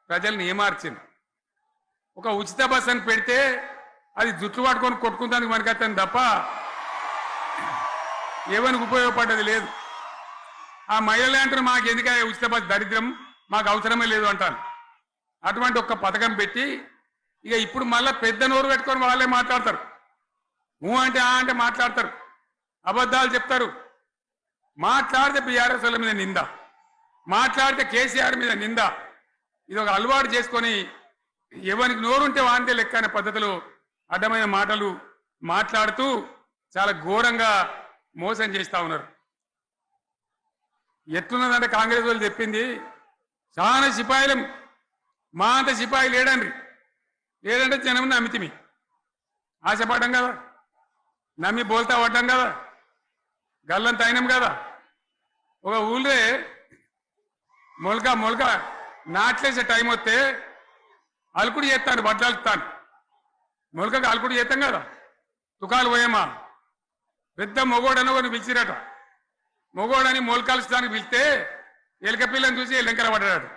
ప్రజల్ని ఏమార్చింది. ఒక ఉచిత బస్ అని పెడితే అది జుట్లు పట్టుకొని కొట్టుకుందానికి మనకత్తాను తప్ప ఏమనికి ఉపయోగపడ్డది లేదు. ఆ మహిళలే అంటారు, మాకు ఎందుకంటే ఉచిత బస్ దరిద్రం, మాకు అవసరమే లేదు అంటారు. అటువంటి ఒక్క పథకం పెట్టి ఇక ఇప్పుడు మళ్ళీ పెద్ద నోరు పెట్టుకొని వాళ్ళే మాట్లాడతారు. అంటే అంటే మాట్లాడతారు, అబద్ధాలు చెప్తారు. మాట్లాడితే బీఆర్ఎస్ వాళ్ళ మీద నింద, మాట్లాడితే కేసీఆర్ మీద నింద. ఇది ఒక అలవాటు చేసుకొని ఎవరికి నోరుంటే వాంతే లెక్క అనే పద్ధతిలో అడ్డమైన మాటలు మాట్లాడుతూ చాలా ఘోరంగా మోసం చేస్తా ఉన్నారు. ఎట్లున్నదంటే కాంగ్రెస్ వాళ్ళు చెప్పింది, చాలా సిపాయిలం, మా అంత సిపాయి లేడంటే జనం నమ్మితిమి, ఆశపడ్డాం కదా, నమ్మి బోల్తా పడ్డాం కదా, గల్లంత అయినాం కదా. ఒక ఊళ్ళే మొలక నాట్లేసే టైం వస్తే అలుకుడు చేస్తాను, బట్టలుతాను, మొలకకు అలుకుడు చేస్తాం కదా, తుకాలు పోయేమా, పెద్ద మొగోడని ఒకరిని పిలిచిరట. మొగోడని మొలకలుస్తానికి పిలిస్తే ఎలక పిల్లని చూసి ఎల్లంకర పడ్డాడు.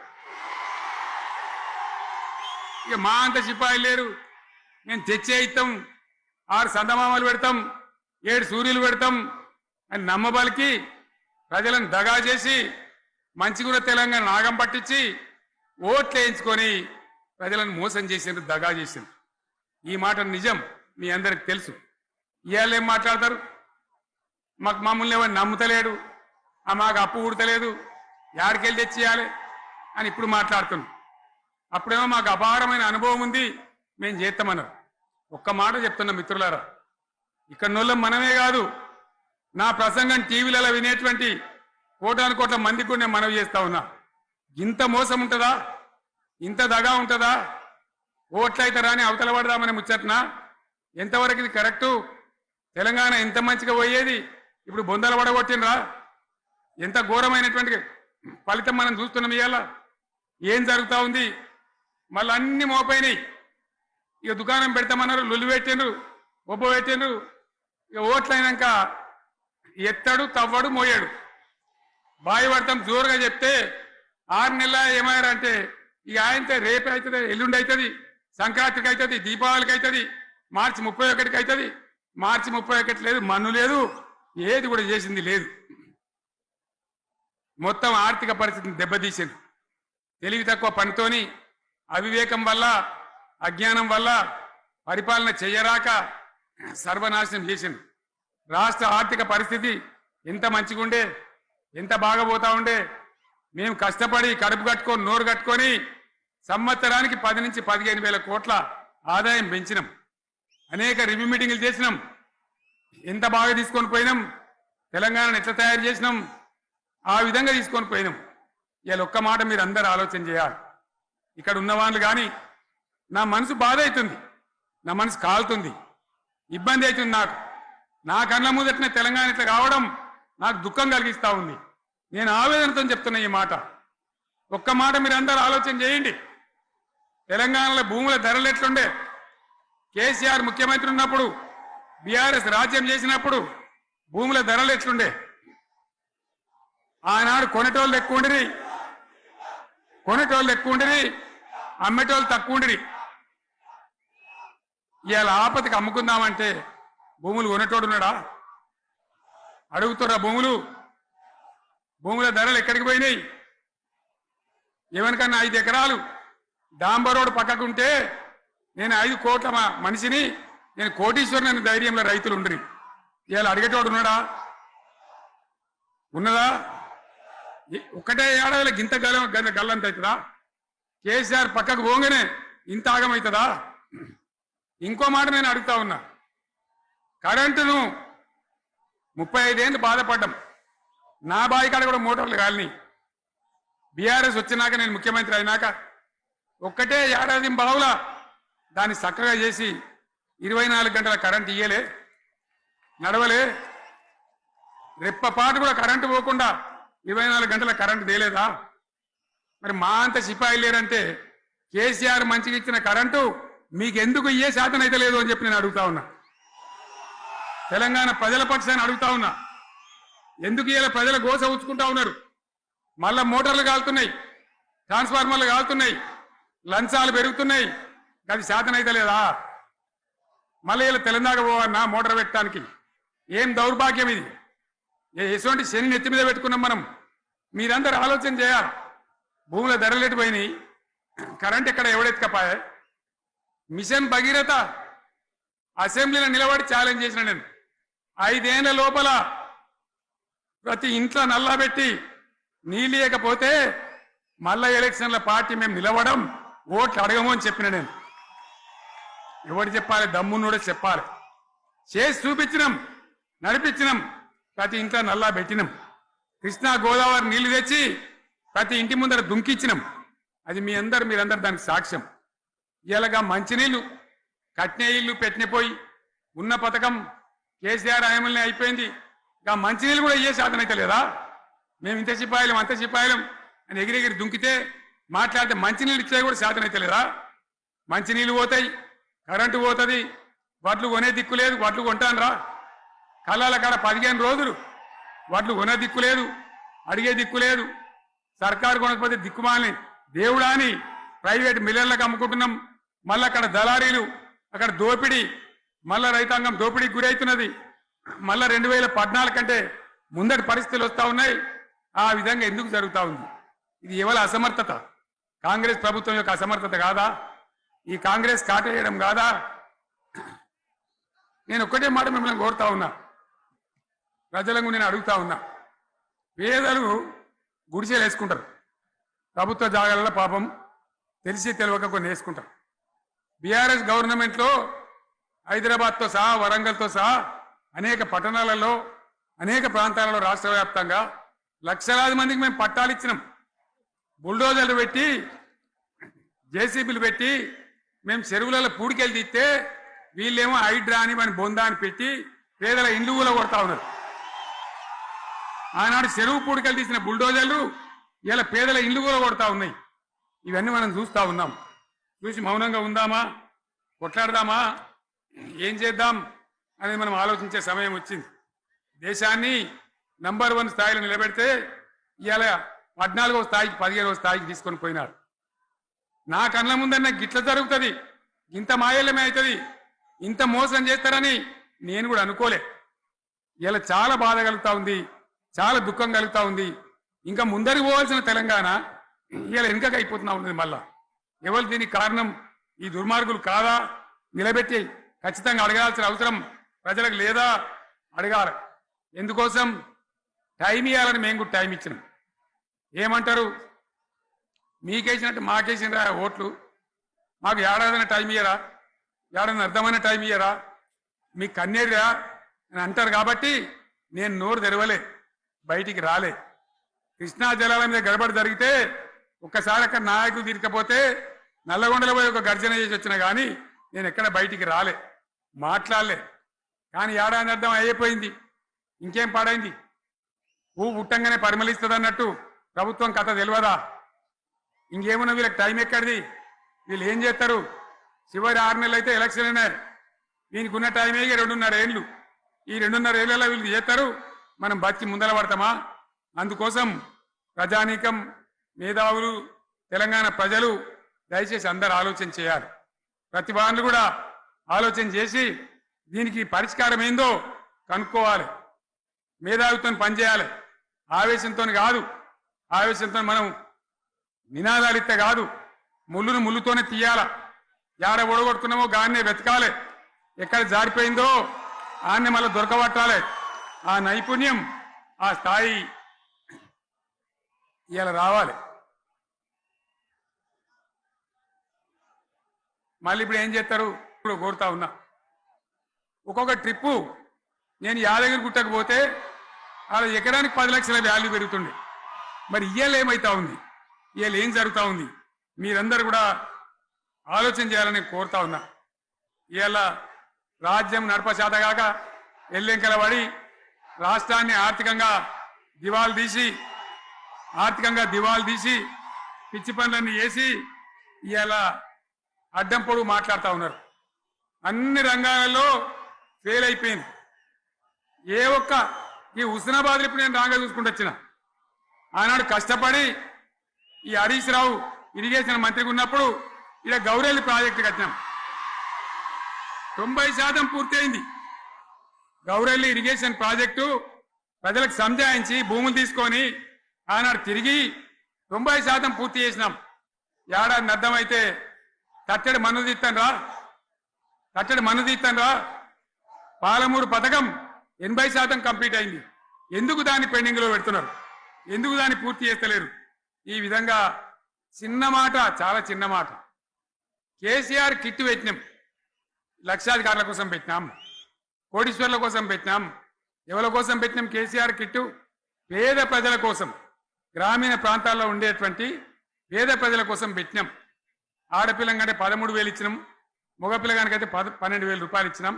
ఇక మా అంత సిపాయి లేరు, మేము తెచ్చే ఇస్తాం, 6 సందమామలు పెడతాం, 7 సూర్యులు పెడతాం అని నమ్మబలికి ప్రజలను దగా చేసి మంచిగున్న తెలంగాణ నాగం పట్టించి ఓట్లు వేయించుకొని ప్రజలను మోసం చేసిండ్రు, దగా చేసిండ్రు. ఈ మాట నిజం, మీ అందరికి తెలుసు. ఇవాళ ఏం మాట్లాడతారు, మమ్మల్ని ఎవరు నమ్ముతలేడు, మాకు అప్పు ఉడతలేదు, యాడికెళ్ళి తెచ్చియాలి అని ఇప్పుడు మాట్లాడుతున్నాం. అప్పుడేమో మాకు అపారమైన అనుభవం ఉంది, మేము చేస్తామన్నారు. ఒక్క మాట చెప్తున్నా మిత్రులారా, ఇక్కడ నోళ్ళం మనమే కాదు, నా ప్రసంగం టీవీలలో వినేటువంటి కోటాను కోట్ల మందికి కూడా నేను మనవి చేస్తా ఉన్నా. ఇంత మోసం ఉంటుందా, ఇంత దగా ఉంటుందా? ఓట్లయితే రాని అవతల పడదామని ముచ్చట్నా? ఎంతవరకు ఇది కరెక్టు? తెలంగాణ ఎంత మంచిగా పోయేది, ఇప్పుడు బొందలు పడగొట్టినరా? ఎంత ఘోరమైనటువంటి ఫలితం మనం చూస్తున్నాం. ఇవాళ ఏం జరుగుతూ ఉంది? మళ్ళీ అన్ని మోపైనాయి. ఇక దుకాణం పెడతామన్నారు, లొల్లు పెట్టిండ్రు, ఒబ్బ పెట్టిండ్రు. ఇక ఓట్లయినాక ఎత్తాడు, తవ్వడు, మోయాడు. బాయి పడతాం జోరుగా చెప్తే 6 నెలల ఏమయ్యారంటే ఇక ఆయనతో రేపు అవుతుంది, ఎల్లుండి అవుతుంది, సంక్రాంతికి అవుతుంది, దీపావళికి అవుతుంది, మార్చి 31కి అవుతుంది. మార్చి 31 లేదు, మన్ను లేదు, ఏది కూడా చేసింది లేదు. మొత్తం ఆర్థిక పరిస్థితిని దెబ్బతీసింది. తెలివి తక్కువ పనితోని, అవివేకం వల్ల, అజ్ఞానం వల్ల పరిపాలన చెయ్యరాక సర్వనాశనం చేసింది. రాష్ట్ర ఆర్థిక పరిస్థితి ఎంత మంచిగుండే, ఎంత బాగా పోతా ఉండే. మేము కష్టపడి కడుపు కట్టుకొని, నోరు కట్టుకొని సంవత్సరానికి 10 నుంచి 15 వేల కోట్ల ఆదాయం పెంచినాం. అనేక రివ్యూ మీటింగులు చేసినాం. ఎంత బాగా తీసుకొని పోయినాం, తెలంగాణను ఎట్లా తయారు చేసినాం, ఆ విధంగా తీసుకొని పోయినాం. ఇవాళ ఒక్క మాట మీరు అందరూ ఆలోచన చేయాలి. ఇక్కడ ఉన్న వాళ్ళు కానీ నా మనసు బాధ అవుతుంది, నా మనసు కాలుతుంది, ఇబ్బంది అవుతుంది. నా కళ్ళ ముందటనే తెలంగాణ ఇట్లా కావడం నాకు దుఃఖం కలిగిస్తూ ఉంది. నేను ఆవేదనతో చెప్తున్నా ఈ మాట. ఒక్క మాట మీరు అందరూ ఆలోచన చేయండి. తెలంగాణలో భూముల ధరలు ఎట్లుండే? కేసీఆర్ ముఖ్యమంత్రి ఉన్నప్పుడు, బీఆర్ఎస్ రాజ్యం చేసినప్పుడు భూముల ధరలు ఎట్లుండే? ఆనాడు కొనేటోళ్ళు ఎక్కువ ఉండిరి, అమ్మేటోళ్ళు తక్కువ ఉండిరి. ఇవాళ ఆపతికి అమ్ముకుందామంటే భూములు కొనేటోడు ఉన్నాడా? అడుగుతుర్రా భూముల ధరలు ఎక్కడికి పోయినాయి? ఎవరికన్నా 5 ఎకరాలు డాంబర్ రోడ్ పక్కకుంటే నేను 5 కోట్ల మనిషిని, నేను కోటీశ్వరుని అనే ధైర్యంలో రైతులు ఉండరు. ఇవాళ అడిగేటోడు ఉన్నాడా? ఉన్నదా? ఒకటే ఏడాదిలో గింత గల్లంత అవుతుందా? కేసీఆర్ పక్కకు పోగానే ఇంత ఆగమవుతుందా? ఇంకో మాట నేను అడుగుతా ఉన్నా, కరెంటును 35 ఏళ్ళు బాధపడ్డం, నా బావి కాడ కూడా మోటార్లు కాలిని. బీఆర్ఎస్ వచ్చినాక నేను ముఖ్యమంత్రి అయినాక ఒక్కటే ఏడాది బావులా దాన్ని చక్కగా చేసి 24 గంటల కరెంట్ ఇయ్యలే, నడవలే. రెప్పపాటు కూడా కరెంటు పోకుండా 24 గంటల కరెంటు తేలేదా? మరి మా అంత సిపాయి లేరంటే కేసీఆర్ మంచిగా ఇచ్చిన కరెంటు మీకెందుకు ఇయ్యే శాతం అయితే లేదు అని చెప్పి నేను అడుగుతా ఉన్నా. తెలంగాణ ప్రజల పక్షాన్ని అడుగుతా ఉన్నా, ఎందుకు ఇలా ప్రజల గోస ఉంచుకుంటా ఉన్నారు? మళ్ళా మోటార్లు కాలుతున్నాయి, ట్రాన్స్ఫార్మర్లు కాలుతున్నాయి, లంచాలు పెరుగుతున్నాయి, అది శాతం అయితే లేదా? మళ్ళీ ఇలా తెలంగాణ పోవన్నా మోటార్ పెట్టడానికి? ఏం దౌర్భాగ్యం ఇది! ఎటువంటి శని నెత్తి మీద పెట్టుకున్నాం మనం. మీరందరూ ఆలోచన చేయాలి. భూముల ధరలు పోయినాయి, కరెంట్ ఎక్కడ ఎవడెత్తుకపోయా? మిషన్ భగీరథ అసెంబ్లీలో నిలబడి ఛాలెంజ్ చేసిన నేను, 5 ఏళ్ల లోపల ప్రతి ఇంట్లో నల్లా పెట్టి నీళ్ళు ఇవ్వకపోతే మళ్ళా ఎలక్షన్ల పార్టీ మేము నిలవడం, ఓట్లు అడగము అని చెప్పిన నేను. ఎవరు చెప్పాలి? దమ్మున్నోడే చెప్పాలి. చేసి చూపించినాం, నడిపించినాం, ప్రతి ఇంట్లో నల్లా పెట్టినాం. కృష్ణా గోదావరి నీళ్లు తెచ్చి ప్రతి ఇంటి ముందర దుంకిచ్చినాం. అది మీరందరూ దానికి సాక్ష్యం. ఇలాగా మంచినీళ్లు కట్నే ఇల్లు పెట్టినపోయి ఉన్న పథకం కేసీఆర్ ఆయమల్ని అయిపోయింది. ఇక మంచినీళ్ళు కూడా ఇయ్యే శాతం అయితే లేదా? మేము ఇంత సిపాయిలం అంత సిపాయిలం అని ఎగిరెగిరి దుంకితే మాట్లాడితే మంచినీళ్ళు ఇచ్చే కూడా శాతం అయితే లేదా? మంచినీళ్ళు పోతాయి, కరెంటు పోతుంది, వడ్లు కొనే దిక్కు లేదు. వడ్లు కొంటాను రా, కళ్ళాల కాడ 15 రోజులు వడ్లు కొనే దిక్కు లేదు, అడిగే దిక్కు లేదు. సర్కారు కొనకపోతే దిక్కుమాలని దేవుడా అని ప్రైవేట్ మిల్లర్లకు అమ్ముకుంటున్నాం. మళ్ళీ అక్కడ దళారీలు, అక్కడ దోపిడీ, మళ్ళా రైతాంగం దోపిడీకి గురవుతున్నది. మళ్ళా 2014 కంటే ముందటి పరిస్థితులు వస్తూ ఉన్నాయి. ఆ విధంగా ఎందుకు జరుగుతూ ఉంది? ఇది ఎవరి అసమర్థత? కాంగ్రెస్ ప్రభుత్వం యొక్క అసమర్థత కాదా? ఈ కాంగ్రెస్ కాటేయడం కాదా? నేను ఒక్కటే మాట మిమ్మల్ని కోరుతా ఉన్నా, ప్రజలకు నేను అడుగుతా ఉన్నా. పేదలు గుడిసెలు వేసుకుంటారు, ప్రభుత్వ జాగాలలో పాపం తెలిసి తెలియక కొన్ని వేసుకుంటారు. బీఆర్ఎస్ గవర్నమెంట్లో హైదరాబాద్తో సహా, వరంగల్తో సహా అనేక పట్టణాలలో, అనేక ప్రాంతాలలో రాష్ట్ర వ్యాప్తంగా లక్షలాది మందికి మేము పట్టాలు ఇచ్చినాం. బుల్డోజర్లు పెట్టి, జేసీబీలు పెట్టి మేము చెరువులలో పూడికెళ్ళి తీస్తే వీళ్ళేమో హైడ్రా అని మన బొందా అని పెట్టి పేదల ఇండ్లు కూడా కొడతా ఉన్నారు. ఆనాడు చెరువు పూడికెళ్ళి తీసిన బుల్డోజర్లు ఇలా పేదల ఇండ్లు కూడా కొడతా ఉన్నాయి. ఇవన్నీ మనం చూస్తూ ఉన్నాం. చూసి మౌనంగా ఉందామా, కొట్లాడదామా, ఏం చేద్దాం అనేది మనం ఆలోచించే సమయం వచ్చింది. దేశాన్ని నంబర్ 1 స్థాయిలో నిలబెడితే ఇవాళ 14వ స్థాయికి 15వ స్థాయికి తీసుకొని పోయినారు. నా కళ్ళ ముందన్న గిట్ల జరుగుతుంది, ఇంత మాయల్యమే అవుతుంది, ఇంత మోసం చేస్తారని నేను కూడా అనుకోలే. ఇలా చాలా బాధ కలుగుతా ఉంది, చాలా దుఃఖం కలుగుతా ఉంది. ఇంకా ముందరికి పోవాల్సిన తెలంగాణ ఇలా వెనుకకు అయిపోతున్నా ఉన్నది. మళ్ళా ఎవరు దీనికి కారణం? ఈ దుర్మార్గులు కాదా? నిలబెట్టి ఖచ్చితంగా అడగాల్సిన అవసరం ప్రజలకు లేదా? అడగాలి. ఎందుకోసం? టైం ఇవ్వాలని మేము కూడా టైం ఇచ్చినాం. ఏమంటారు? మీకేసినట్టు మాకేసిన ఓట్లు, మాకు ఏడాదైనా టైం ఇయ్యరా? ఏడాది అర్థమైన టైం ఇయ్యరా? మీకు కన్నేరురా అని అంటారు. కాబట్టి నేను నోరు తెరవలే, బయటికి రాలే. కృష్ణా జలాల మీద గడబడి జరిగితే ఒక్కసారి అక్కడ నాయకులు తీరకపోతే నల్లగొండలో పోయి ఒక గర్జన చేసి వచ్చినా కానీ నేను ఎక్కడ బయటికి రాలే, మాట్లాడలే. కానీ ఏడాది అర్థం అయిపోయింది, ఇంకేం పాడైంది? పువ్వు పుట్టంగానే పరిమళిస్తుంది అన్నట్టు ప్రభుత్వం కథ తెలియదా? ఇంకేమన్నా వీళ్ళకి టైం ఎక్కడిది? వీళ్ళు ఏం చేస్తారు? చివరి 6 నెలలు అయితే ఎలక్షన్ అయినా, దీనికి ఉన్న టైం 2.5 ఏళ్ళు. ఈ 2.5 ఏళ్లలో వీళ్ళు చేస్తారు, మనం బతికి ముందర పడతామా? అందుకోసం ప్రజానీకం, మేధావులు, తెలంగాణ ప్రజలు దయచేసి అందరూ ఆలోచన చేయాలి. ప్రతి వాళ్ళు కూడా ఆలోచన చేసి దీనికి పరిష్కారం ఏందో కనుక్కోవాలి. మేధావితో పనిచేయాలి, ఆవేశంతో కాదు. ఆవేశంతో మనం నినాదాలు ఇస్తే కాదు, ముళ్ళును ముళ్ళుతోనే తీయాల. యాడ ఒడగొట్టుకున్నామో గాన్నే వెతకాలి, ఎక్కడ జారిపోయిందో ఆన్నే మళ్ళీ దొరకబట్టాలి. ఆ నైపుణ్యం, ఆ స్థాయి ఇలా రావాలి. మళ్ళీ ఇప్పుడు ఏం చేస్తారు ఇప్పుడు కోరుతా ఉన్నా ఒక్కొక్క ట్రిప్పు నేను యాదగిరి గుట్టకు పోతే అలా ఎకరానికి 10 లక్షల వాల్యూ పెరుగుతుంది మరి ఇయ్యాల ఏమైతా ఉంది ఇయ్యాల ఏం జరుగుతూ ఉంది మీరందరూ కూడా ఆలోచన చేయాలని కోరుతా ఉన్నా ఇవాళ రాజ్యం నడపచేతగాక ఎల్లెంకల పడి రాష్ట్రాన్ని ఆర్థికంగా దివాలు తీసి పిచ్చి పనులన్నీ వేసి ఇవాళ అడ్డం పొడుగు మాట్లాడుతూ ఉన్నారు అన్ని రంగాలలో ఫెయిల్ అయిపోయింది ఏ ఒక్క ఈ హుస్నాబాద్ ఇప్పుడు నేను రాగా చూసుకుంటూ వచ్చిన ఆనాడు కష్టపడి ఈ హరీష్ రావు ఇరిగేషన్ మంత్రిగా ఉన్నప్పుడు ఇలా గౌరెల్లి ప్రాజెక్టు కట్టినాం 90% పూర్తి అయింది గౌరెల్లి ఇరిగేషన్ ప్రాజెక్టు ప్రజలకు సంజాయించి భూములు తీసుకొని ఆనాడు తిరిగి 90% పూర్తి చేసినాం ఏడాది అర్థమైతే కట్టడి మన్ను తీస్తాను రా పాలమూరు పథకం 80% కంప్లీట్ అయింది ఎందుకు దాన్ని పెండింగ్ లో పెడుతున్నారు ఎందుకు దాన్ని పూర్తి చేస్తలేరు ఈ విధంగా చిన్న మాట చాలా చిన్న మాట కేసీఆర్ కిట్ పెట్టినాం లక్షాధికారుల కోసం పెట్టినాం కోటీశ్వర్ల కోసం పెట్టినాం ఎవరి కోసం పెట్టినాం కేసీఆర్ కిట్టు పేద ప్రజల కోసం గ్రామీణ ప్రాంతాల్లో ఉండేటువంటి పేద ప్రజల కోసం పెట్టినాం ఆడపిల్లంటే 13,000 ఇచ్చినాం మగపిల్లగానికైతే 12,000 రూపాయలు ఇచ్చినాం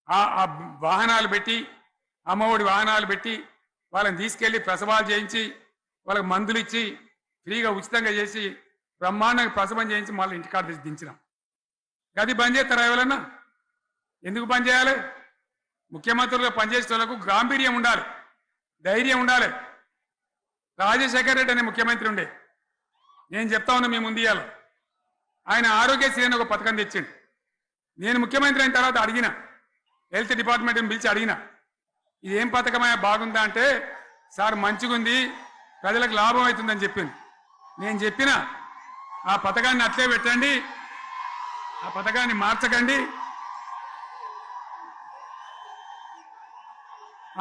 ఆ వాహనాలు పెట్టి అమ్మఒడి వాహనాలు పెట్టి వాళ్ళని తీసుకెళ్లి ప్రసవాలు చేయించి వాళ్ళకి మందులు ఇచ్చి ఫ్రీగా ఉచితంగా చేసి బ్రహ్మాండంగా ప్రసవం చేయించి మళ్ళీ ఇంటికాడ తీసి దించినాం గది బంద్ చేస్తారా ఎవరన్నా ఎందుకు బంద్ చేయాలి ముఖ్యమంత్రులుగా పనిచేసే వాళ్ళకు గాంభీర్యం ఉండాలి ధైర్యం ఉండాలి రాజశేఖర్ రెడ్డి అనే ముఖ్యమంత్రి ఉండే నేను చెప్తా ఉన్నా మేము ముందు ఇయ్యాలి ఆయన ఆరోగ్యశ్రీ అని ఒక పథకం తెచ్చిండు నేను ముఖ్యమంత్రి అయిన తర్వాత అడిగిన హెల్త్ డిపార్ట్మెంట్ని పిలిచి అడిగిన ఇదేం పథకమయ్యా బాగుందా అంటే సార్ మంచిగుంది ప్రజలకు లాభం అవుతుందని చెప్పింది నేను చెప్పిన ఆ పథకాన్ని అట్లే పెట్టండి ఆ పథకాన్ని మార్చకండి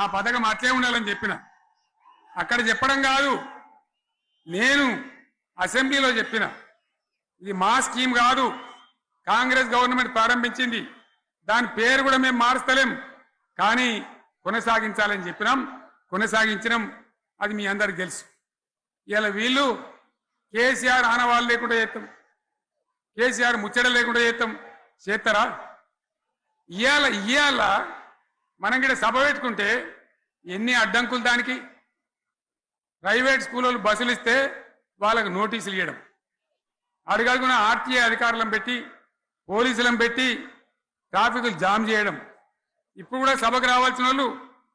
ఆ పథకం అట్లే ఉండాలని చెప్పిన అక్కడ చెప్పడం కాదు నేను అసెంబ్లీలో చెప్పిన ఇది మా స్కీమ్ కాదు కాంగ్రెస్ గవర్నమెంట్ ప్రారంభించింది దాని పేరు కూడా మేము మారుస్తలేం కానీ కొనసాగించాలని చెప్పినాం కొనసాగించినాం అది మీ అందరికి తెలుసు ఇలా వీళ్ళు కేసీఆర్ ఆనవాళ్ళు లేకుండా చేస్తాం కేసీఆర్ ముచ్చట లేకుండా చేస్తారా ఇవాళ మనం కూడా సభ పెట్టుకుంటే ఎన్ని అడ్డంకులు దానికి ప్రైవేట్ స్కూళ్ళు బస్సులు ఇస్తే వాళ్ళకు నోటీసులు ఇవ్వడం అడుగడుగున ఆర్టీఏ అధికారులను పెట్టి పోలీసులను పెట్టి ట్రాఫిక్లు జామ్ చేయడం ఇప్పుడు కూడా సభకు రావాల్సిన వాళ్ళు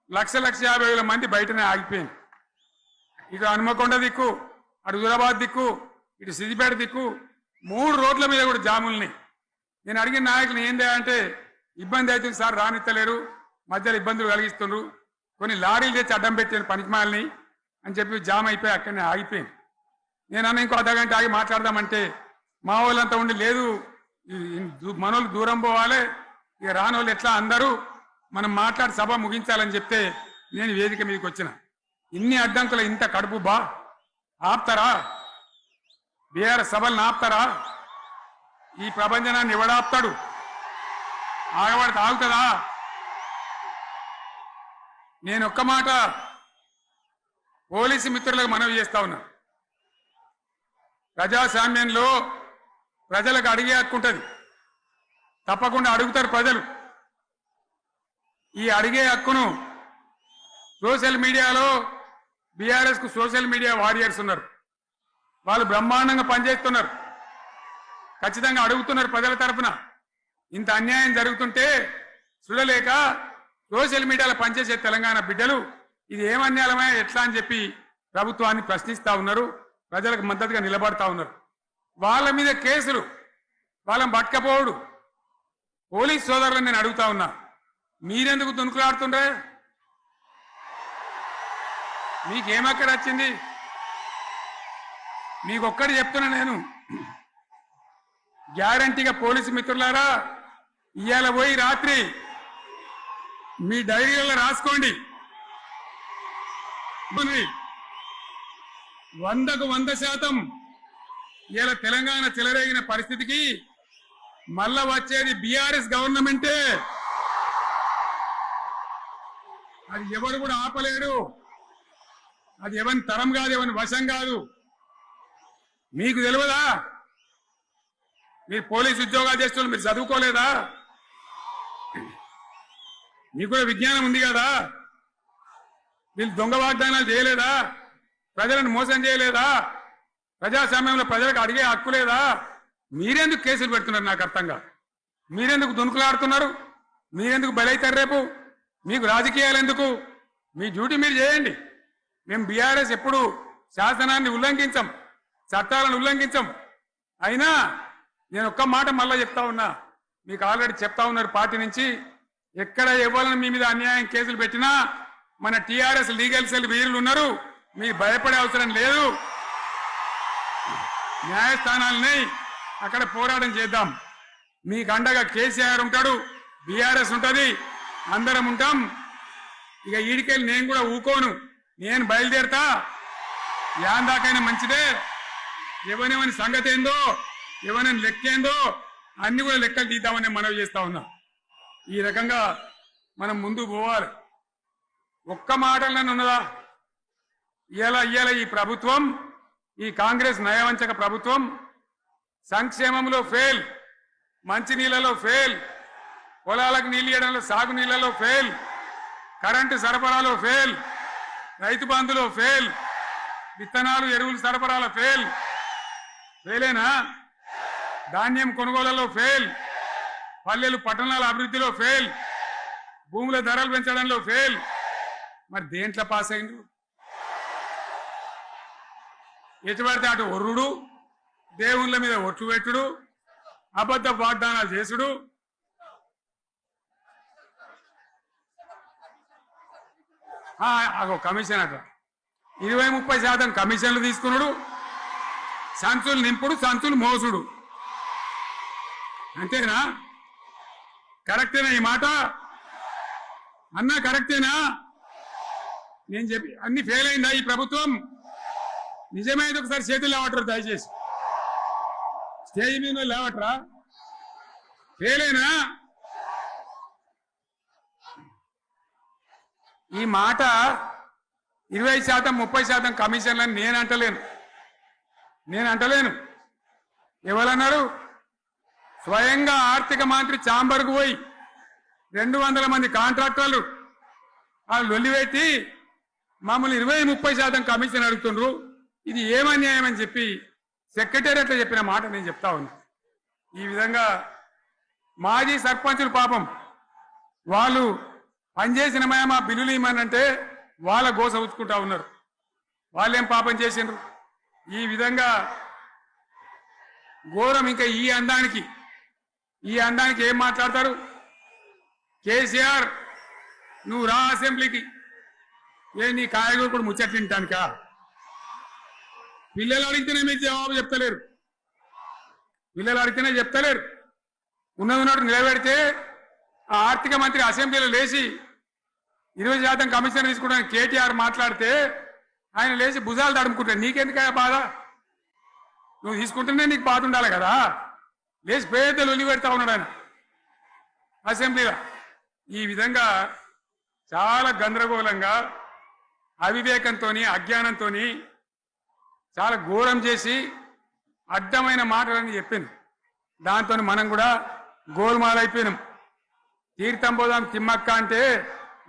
1,50,000 మంది బయటనే ఆగిపోయింది ఇటు హనుమకొండ దిక్కు అటు హుజరాబాద్ దిక్కు ఇటు సిద్దిపేట దిక్కు 3 రోడ్ల మీద కూడా జాములున్నాయి నేను అడిగిన నాయకులు ఏంది అంటే ఇబ్బంది అవుతుంది సార్ రానిత్తలేరు మధ్యలో ఇబ్బందులు కలిగిస్తున్నారు కొన్ని లారీలు తెచ్చి అడ్డం పెట్టాను పనికిమాలని అని చెప్పి జామ్ అయిపోయి అక్కడనే ఆగిపోయింది నేను అన్న ఇంకో అర్ధగంట ఆగి మాట్లాడదామంటే మా వాళ్ళంతా ఉండి లేదు మనోళ్ళు దూరం పోవాలి ఇక రాని వాళ్ళు ఎట్లా అందరూ మనం మాట్లాడి సభ ముగించాలని చెప్తే నేను వేదిక మీదకి వచ్చిన ఇన్ని అడ్డంకులు ఇంత కడుపు ఆపుతారా బీఆర్ఎస్ సభలను ఆపుతారా ఈ ప్రపంచనాన్ని ఎవడాపుతాడు ఆగబడితే ఆగుతుందా నేను ఒక్క మాట పోలీసు మిత్రులకు మనవి చేస్తా ఉన్నా ప్రజాస్వామ్యంలో ప్రజలకు అడిగే హక్కు ఉంటుంది తప్పకుండా అడుగుతారు ప్రజలు ఈ అడిగే హక్కును సోషల్ మీడియాలో బీఆర్ఎస్ కు సోషల్ మీడియా వారియర్స్ ఉన్నారు వాళ్ళు బ్రహ్మాండంగా పనిచేస్తున్నారు ఖచ్చితంగా అడుగుతున్నారు ప్రజల తరఫున ఇంత అన్యాయం జరుగుతుంటే చూడలేక సోషల్ మీడియాలో పనిచేసే తెలంగాణ బిడ్డలు ఇది ఏమన్యాయమే ఎట్లా అని చెప్పి ప్రభుత్వాన్ని ప్రశ్నిస్తా ఉన్నారు ప్రజలకు మద్దతుగా నిలబడతా ఉన్నారు వాళ్ళ మీద కేసులు వాళ్ళని పట్టుకపోవడు పోలీస్ సోదరులను నేను అడుగుతా ఉన్నా మీరెందుకు దునుకులాడుతుండే మీకేమక్కడ వచ్చింది మీకొక్కటి చెప్తున్నా నేను గ్యారంటీగా పోలీసు మిత్రులారా ఇవాళ పోయి రాత్రి మీ డైరీలలో రాసుకోండి 100% ఇలా తెలంగాణ చెలరేగిన పరిస్థితికి మళ్ళా వచ్చేది బీఆర్ఎస్ గవర్నమెంటే. అది ఎవరు కూడా ఆపలేడు. అది ఎవరి తరం కాదు, ఎవరి వశం కాదు. మీకు తెలియదా? మీరు పోలీసు ఉద్యోగాలు చేస్తున్నారు, మీరు చదువుకోలేదా? మీకు కూడా విజ్ఞానం ఉంది కదా? వీళ్ళు దొంగ వాగ్దానాలు చేయలేదా? ప్రజలను మోసం చేయలేదా? ప్రజాస్వామ్యంలో ప్రజలకు అడిగే హక్కు లేదా? మీరెందుకు కేసులు పెడుతున్నారు? నాకు అర్థం కాదు. మీరెందుకు దునుకులాడుతున్నారు? మీరెందుకు బలైతారు? రేపు మీకు రాజకీయాలు ఎందుకు? మీ డ్యూటీ మీరు చేయండి. మేము బీఆర్ఎస్ ఎప్పుడు శాసనాన్ని ఉల్లంఘించం, చట్టాలను ఉల్లంఘించం. అయినా నేను ఒక్క మాట మళ్ళా చెప్తా ఉన్నా, మీకు ఆల్రెడీ చెప్తా ఉన్నారు పార్టీ నుంచి, ఎక్కడ ఎవరిని మీ మీద అన్యాయం కేసులు పెట్టినా మన టీఆర్ఎస్ లీగల్ సెల్ వీరులు ఉన్నారు, మీరు భయపడే అవసరం లేదు. న్యాయస్థానాలని అక్కడ పోరాటం చేద్దాం. మీకు అండగా కేసీఆర్ ఉంటాడు, బీఆర్ఎస్ ఉంటుంది, అందరం ఉంటాం. ఇక ఈడికెళ్ళి నేను కూడా ఊకోను, నేను బయలుదేరతా. యాందాకైనా మంచిదే. ఎవరెవరి సంగతి ఏందో, ఎవరైనా లెక్కేందో అన్ని కూడా లెక్కలు తీద్దామని మనవి చేస్తా ఉన్నా. ఈ రకంగా మనం ముందుకు పోవాలి. ఒక్క మాటలను ఉన్నదా? ఇవాళ ఈ ప్రభుత్వం, ఈ కాంగ్రెస్ నయవంచక ప్రభుత్వం సంక్షేమంలో ఫెయిల్, మంచినీళ్లలో ఫెయిల్, పొలాలకు నీళ్ళు ఇవ్వడంలో, సాగు నీళ్లలో ఫెయిల్, కరెంటు సరఫరాలో ఫెయిల్, రైతు బంధులో ఫెయిల్, విత్తనాలు ఎరువులు సరఫరాలో ఫెయిలేనా? ధాన్యం కొనుగోలులో ఫెయిల్, పల్లెలు పట్టణాల అభివృద్ధిలో ఫెయిల్, భూముల ధరలు పెంచడంలో ఫెయిల్. మరి దేంట్లో పాస్ అయిండు? ఎటుపడితే అటు ఒర్రుడు, దేవుళ్ళ మీద ఒట్లు పెట్టుడు, అబద్ధ వాగ్దానాలు చేసుడు. కమిషన్ అట 20-30% కమిషన్లు తీసుకున్నాడు, సంచులు నింపుడు, సంచులు మోసుడు. అంతేనా? కరెక్టేనా ఈ మాట? అన్నా కరెక్టేనా? నేను చెప్పి అన్ని ఫెయిల్ అయిందా ఈ ప్రభుత్వం? నిజమైతే ఒకసారి చేతులు లేవటరు, దయచేసి స్టేజ్ మీద లేవటరా. ఫెయిలేనా? ఈ మాట 20%-30% కమిషన్లని నేను అంటలేను. ఎవరన్నారు? స్వయంగా ఆర్థిక మంత్రి ఛాంబర్కు పోయి 200 మంది కాంట్రాక్టర్లు వాళ్ళు లొల్లిపెట్టి మమ్మల్ని 20-30% కమిషన్ అడుగుతుండ్రు, ఇది ఏమన్యాయం అని చెప్పి సెక్రటేరియట్లో చెప్పిన మాట నేను చెప్తా ఉన్నా. ఈ విధంగా మాజీ సర్పంచులు పాపం వాళ్ళు పనిచేసిన మా బిల్లులు ఇవ్వమనంటే వాళ్ళ గోస ఉచ్చుకుంటా ఉన్నారు. వాళ్ళేం పాపం చేసిండ్రు? ఈ విధంగా ఘోరం. ఇంకా ఈ అందానికి ఏం మాట్లాడతారు? కేసీఆర్ నువ్వు రా అసెంబ్లీకి, నీ కాయగూరు కూడా ముచ్చట్లు తింటానికా? పిల్లలు అడిగితేనే మీరు జవాబు చెప్తలేరు. ఉన్నట్టు నిలబెడితే ఆ ఆర్థిక మంత్రి అసెంబ్లీలో లేచి 20% కమిషన్ తీసుకోవడానికి కేటీఆర్ మాట్లాడితే ఆయన లేచి భుజాలు తడుముకుంటాడు. నీకెందుకు బాధ? నువ్వు తీసుకుంటేనే నీకు బాధ ఉండాలి కదా. లేచి పేదలు ఒలి పెడతా ఉన్నాడు ఆయన అసెంబ్లీలో. ఈ విధంగా చాలా గందరగోళంగా, అవివేకంతో, అజ్ఞానంతో చాలా ఘోరం చేసి అడ్డమైన మాటలని చెప్పింది. దాంతో మనం కూడా గోల్మాలైపోయినాం. తీర్థం పోదాం తిమ్మక్క అంటే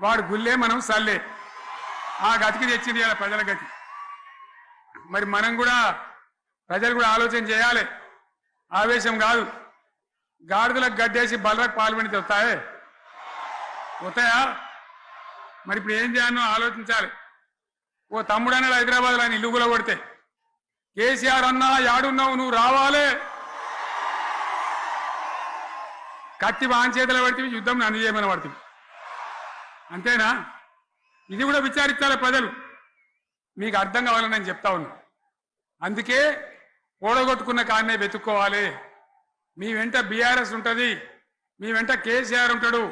వాడు గుల్లే, మనం సల్లే. ఆ గతికి తెచ్చింది ఇలా ప్రజల గతి. మరి మనం కూడా, ప్రజలు కూడా ఆలోచన చేయాలి. ఆవేశం కాదు. గాడిదలకు గడ్డేసి బలరకు పాల్పడితే వస్తాయా? మరి ఇప్పుడు ఏం చేయాలో ఆలోచించాలి. ఓ తమ్ముడు అన్నాడు హైదరాబాద్లో, ఆయన ఇల్లు కూడా కొడితే, కేసీఆర్ అన్నా యాడున్నావు, నువ్వు రావాలి, కత్తి వాంచేతలు పడితే యుద్ధం నన్ను చేయమని పడుతుంది. అంతేనా? ఇది కూడా విచారించాలి ప్రజలు. మీకు అర్థం కావాలని నేను చెప్తా ఉన్నా. అందుకే ఓడగొట్టుకున్న కాన్నే వెతుక్కోవాలి. మీ వెంట బీఆర్ఎస్ ఉంటుంది, మీ వెంట కేసీఆర్ ఉంటాడు.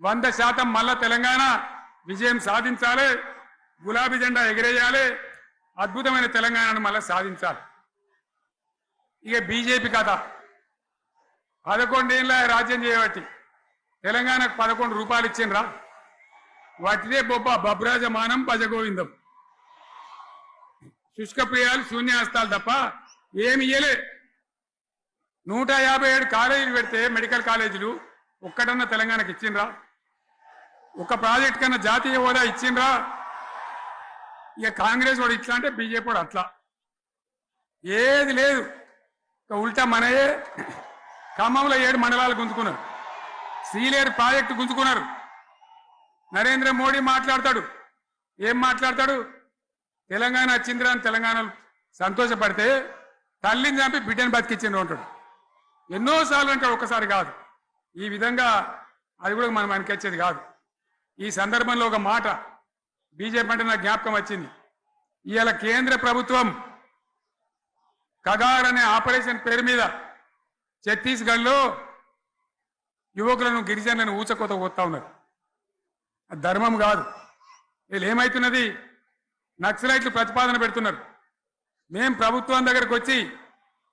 100% మళ్ళా తెలంగాణ విజయం సాధించాలి, గులాబీ జెండా ఎగిరేయాలి, అద్భుతమైన తెలంగాణను మళ్ళా సాధించాలి. ఇక బీజేపీ కథ 11 ఏళ్ళ రాజ్యం చేయబట్టి తెలంగాణకు 11 రూపాయలు ఇచ్చిండ్రా వాటిదే బబ్రాజమానం భజగోవిందం శుష్క ప్రియాలు శూన్యాస్తాలు తప్ప ఏమి ఇయ్యలే 157 కాలేజీలు పెడితే మెడికల్ కాలేజీలు ఒక్కటన్నా తెలంగాణకు ఇచ్చిండ్రా ఒక ప్రాజెక్ట్ కన్నా జాతీయ హోదా ఇచ్చిండ్రా ఇక కాంగ్రెస్ వాడు ఇట్లా అంటే బీజేపీ వాడు అట్లా ఏది లేదు ఇక ఉల్టా మనయే ఖమ్మంలో 7 మండలాలు గుంజుకున్నారు సీలేరు ప్రాజెక్టు గుంజుకున్నారు నరేంద్ర మోడీ మాట్లాడతాడు ఏం మాట్లాడతాడు తెలంగాణ వచ్చిందిరా అని తెలంగాణలో సంతోషపడితే తల్లిని చంపి బిడ్డను బతికిచ్చిండ్రు అంటాడు ఎన్నోసార్లు అంటాడు ఒకసారి కాదు ఈ విధంగా అది కూడా మనం అనిపించేది కాదు ఈ సందర్భంలో ఒక మాట బీజేపీ అంటే నాకు జ్ఞాపకం వచ్చింది ఇవాళ కేంద్ర ప్రభుత్వం కగార్ అనే ఆపరేషన్ పేరు మీద ఛత్తీస్గఢ్లో యువకులను గిరిజనులను ఊచకోత పోతా ఉన్నారు అది ధర్మం కాదు వీళ్ళు ఏమైతున్నది నక్సలైట్లు ప్రతిపాదన పెడుతున్నారు మేం ప్రభుత్వం దగ్గరకు వచ్చి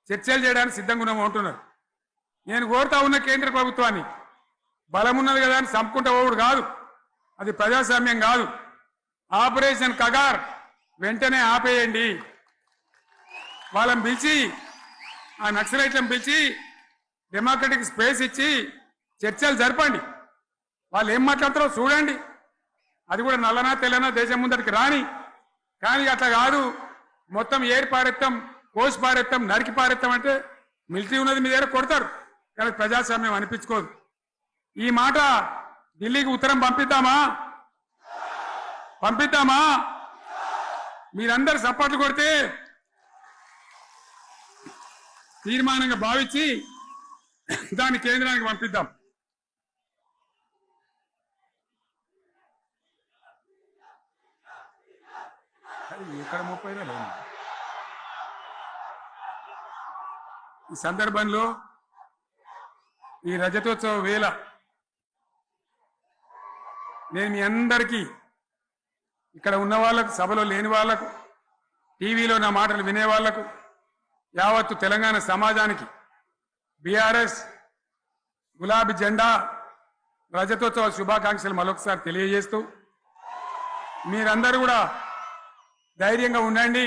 చర్చలు చేయడానికి సిద్ధంగా ఉన్నాము అంటున్నారు నేను కోరుతా ఉన్న కేంద్ర ప్రభుత్వాన్ని బలమున్నది కదా అని చంపుకుంటా పోవుడు కాదు అది ప్రజాస్వామ్యం కాదు ఆపరేషన్ కగార్ వెంటనే ఆపేయండి వాళ్ళని పిలిచి ఆ నక్సలైట్లను పిలిచి డెమోక్రటిక్ స్పేస్ ఇచ్చి చర్చలు జరపండి వాళ్ళు ఏం మాట్లాడతారో చూడండి అది కూడా నల్లనా తెల్లనా దేశం ముందరికి రాని కానీ అట్లా కాదు మొత్తం ఏరి పారెత్తాం కోసి పారెత్తాం నరికి పారెత్తాం అంటే మిలిటరీ ఉన్నది మీ దగ్గర కొడతారు కానీ ప్రజాస్వామ్యం అనిపించుకోదు ఈ మాట ఢిల్లీకి ఉత్తరం పంపిద్దామా మీరందరూ సపోర్ట్లు కొడితే తీర్మానంగా భావించి దాన్ని కేంద్రానికి పంపిద్దాం ఇక్కడ 30 ఈ సందర్భంలో ఈ రజతోత్సవ వేళ నేను మీ అందరికీ ఇక్కడ ఉన్న వాళ్ళకు సభలో లేని వాళ్లకు టీవీలో నా మాటలు వినే వాళ్లకు యావత్తు తెలంగాణ సమాజానికి బీఆర్ఎస్ గులాబీ జెండా రజతోత్సవ శుభాకాంక్షలు మరొకసారి తెలియజేస్తూ మీరందరూ కూడా ధైర్యంగా ఉండండి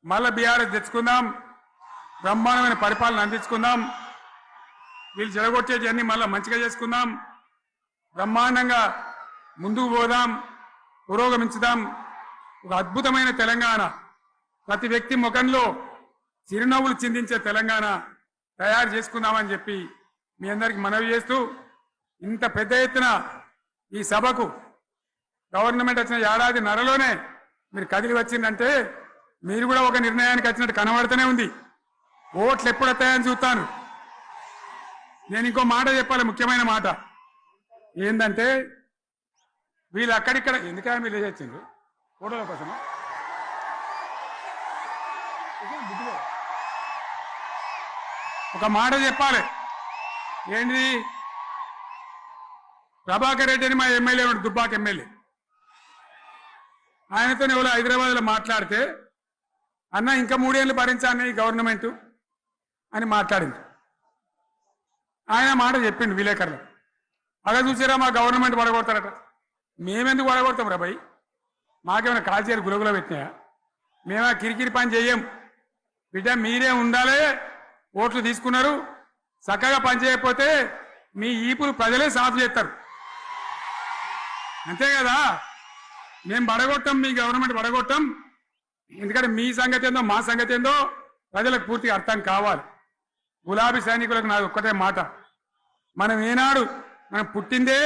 మళ్ళా బీఆర్ఎస్ తెచ్చుకుందాం బ్రహ్మాండమైన పరిపాలన అందించుకుందాం వీళ్ళు జరగొట్టేటివన్నీ మళ్ళీ మంచిగా చేసుకుందాం బ్రహ్మాండంగా ముందుకు పోదాం పురోగమించుదాం ఒక అద్భుతమైన తెలంగాణ ప్రతి వ్యక్తి ముఖంలో చిరునవ్వులు చిందించే తెలంగాణ తయారు చేసుకుందామని చెప్పి మీ అందరికి మనవి చేస్తూ ఇంత పెద్ద ఎత్తున ఈ సభకు గవర్నమెంట్ వచ్చిన ఏడాది నరలోనే మీరు కదిలి వచ్చిందంటే మీరు కూడా ఒక నిర్ణయానికి వచ్చినట్టు కనబడుతూనే ఉంది ఓట్లు ఎప్పుడు వస్తాయని చూస్తాను నేను ఇంకో మాట చెప్పాలి ముఖ్యమైన మాట ఏంటంటే వీళ్ళు అక్కడిక్కడ ఎందుకని మీరు లేచొచ్చిండ్రు ఫోటోల కోసమా ఒక మాట చెప్పాలి ఏంటి ప్రభాకర్ రెడ్డి అని మా ఎమ్మెల్యే దుబ్బాక ఎమ్మెల్యే ఆయనతో ఎవరో హైదరాబాద్లో మాట్లాడితే అన్న ఇంకా 3 ఏళ్ళు భరించాను ఈ గవర్నమెంట్ అని మాట్లాడింది ఆయన మాట చెప్పిండు విలేకరులు అలా చూసారా మా గవర్నమెంట్ పడగొడతారట మేమెందుకు పడగొడతాం రా భయ్ మాకేమైనా కాల్చేరు గులగులో పెట్టినాయా మేమా కిరికిరి పని చెయ్యం బిడ్డ మీరే ఉండాలి ఓట్లు తీసుకున్నారు చక్కగా పని చేయకపోతే మీ ఈపులు ప్రజలే సాఫ్ చేస్తారు అంతే కదా మేము పడగొట్టాం మీ గవర్నమెంట్ పడగొట్టాం ఎందుకంటే మీ సంగతి ఏందో మా సంగతి ఏందో ప్రజలకు పూర్తిగా అర్థం కావాలి గులాబీ సైనికులకు నాది ఒక్కటే మాట మనం ఏనాడు మనం పుట్టిందే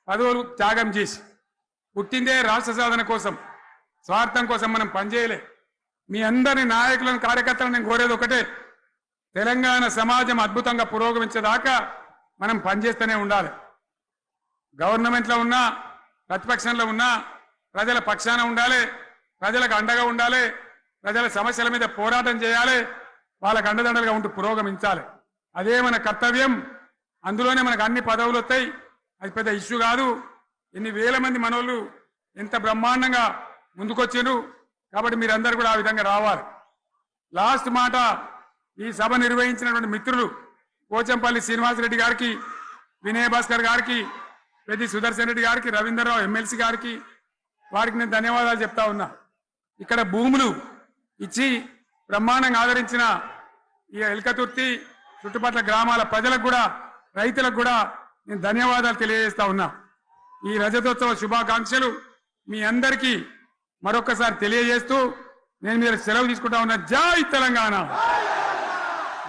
పదవులు త్యాగం చేసి పుట్టిందే రాష్ట్ర సాధన కోసం స్వార్థం కోసం మనం పనిచేయలే మీ అందరి నాయకులను కార్యకర్తలను నేను కోరేది ఒకటే తెలంగాణ సమాజం అద్భుతంగా పురోగమించేదాకా మనం పనిచేస్తూనే ఉండాలి గవర్నమెంట్లో ఉన్నా ప్రతిపక్షంలో ఉన్నా ప్రజల పక్షాన ఉండాలి ప్రజలకు అండగా ఉండాలి ప్రజల సమస్యల మీద పోరాటం చేయాలి వాళ్ళకు అండదండలుగా ఉంటూ పురోగమించాలి అదే మన కర్తవ్యం అందులోనే మనకు అన్ని పదవులు వస్తాయి అది పెద్ద ఇష్యూ కాదు ఎన్ని వేల మంది మనోళ్ళు ఎంత బ్రహ్మాండంగా ముందుకొచ్చారు కాబట్టి మీరందరూ కూడా ఆ విధంగా రావాలి లాస్ట్ మాట ఈ సభ నిర్వహించినటువంటి మిత్రులు పోచంపల్లి శ్రీనివాసరెడ్డి గారికి, వినయ్ భాస్కర్ గారికి, పెద్ది సుదర్శన్ రెడ్డి గారికి, రవీంద్రరావు ఎమ్మెల్సీ గారికి, వారికి నేను ధన్యవాదాలు చెప్తా ఉన్నా. ఇక్కడ భూములు ఇచ్చి బ్రహ్మాండంగా ఆదరించిన ఈ ఎల్కతుర్తి చుట్టుపక్కల గ్రామాల ప్రజలకు కూడా, రైతులకు కూడా నేను ధన్యవాదాలు తెలియజేస్తా ఉన్నా. ఈ రజతోత్సవ శుభాకాంక్షలు మీ అందరికీ మరొకసారి తెలియజేస్తూ నేను మీరు సెలవు తీసుకుంటా ఉన్నా. జై తెలంగాణ,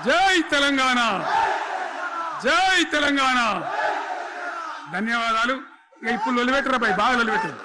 జై తెలంగాణ, జై తెలంగాణ. ధన్యవాదాలు. ఇక ఇప్పుడు లొలిపెట్టరా బాగా లొలిపెట్టారు.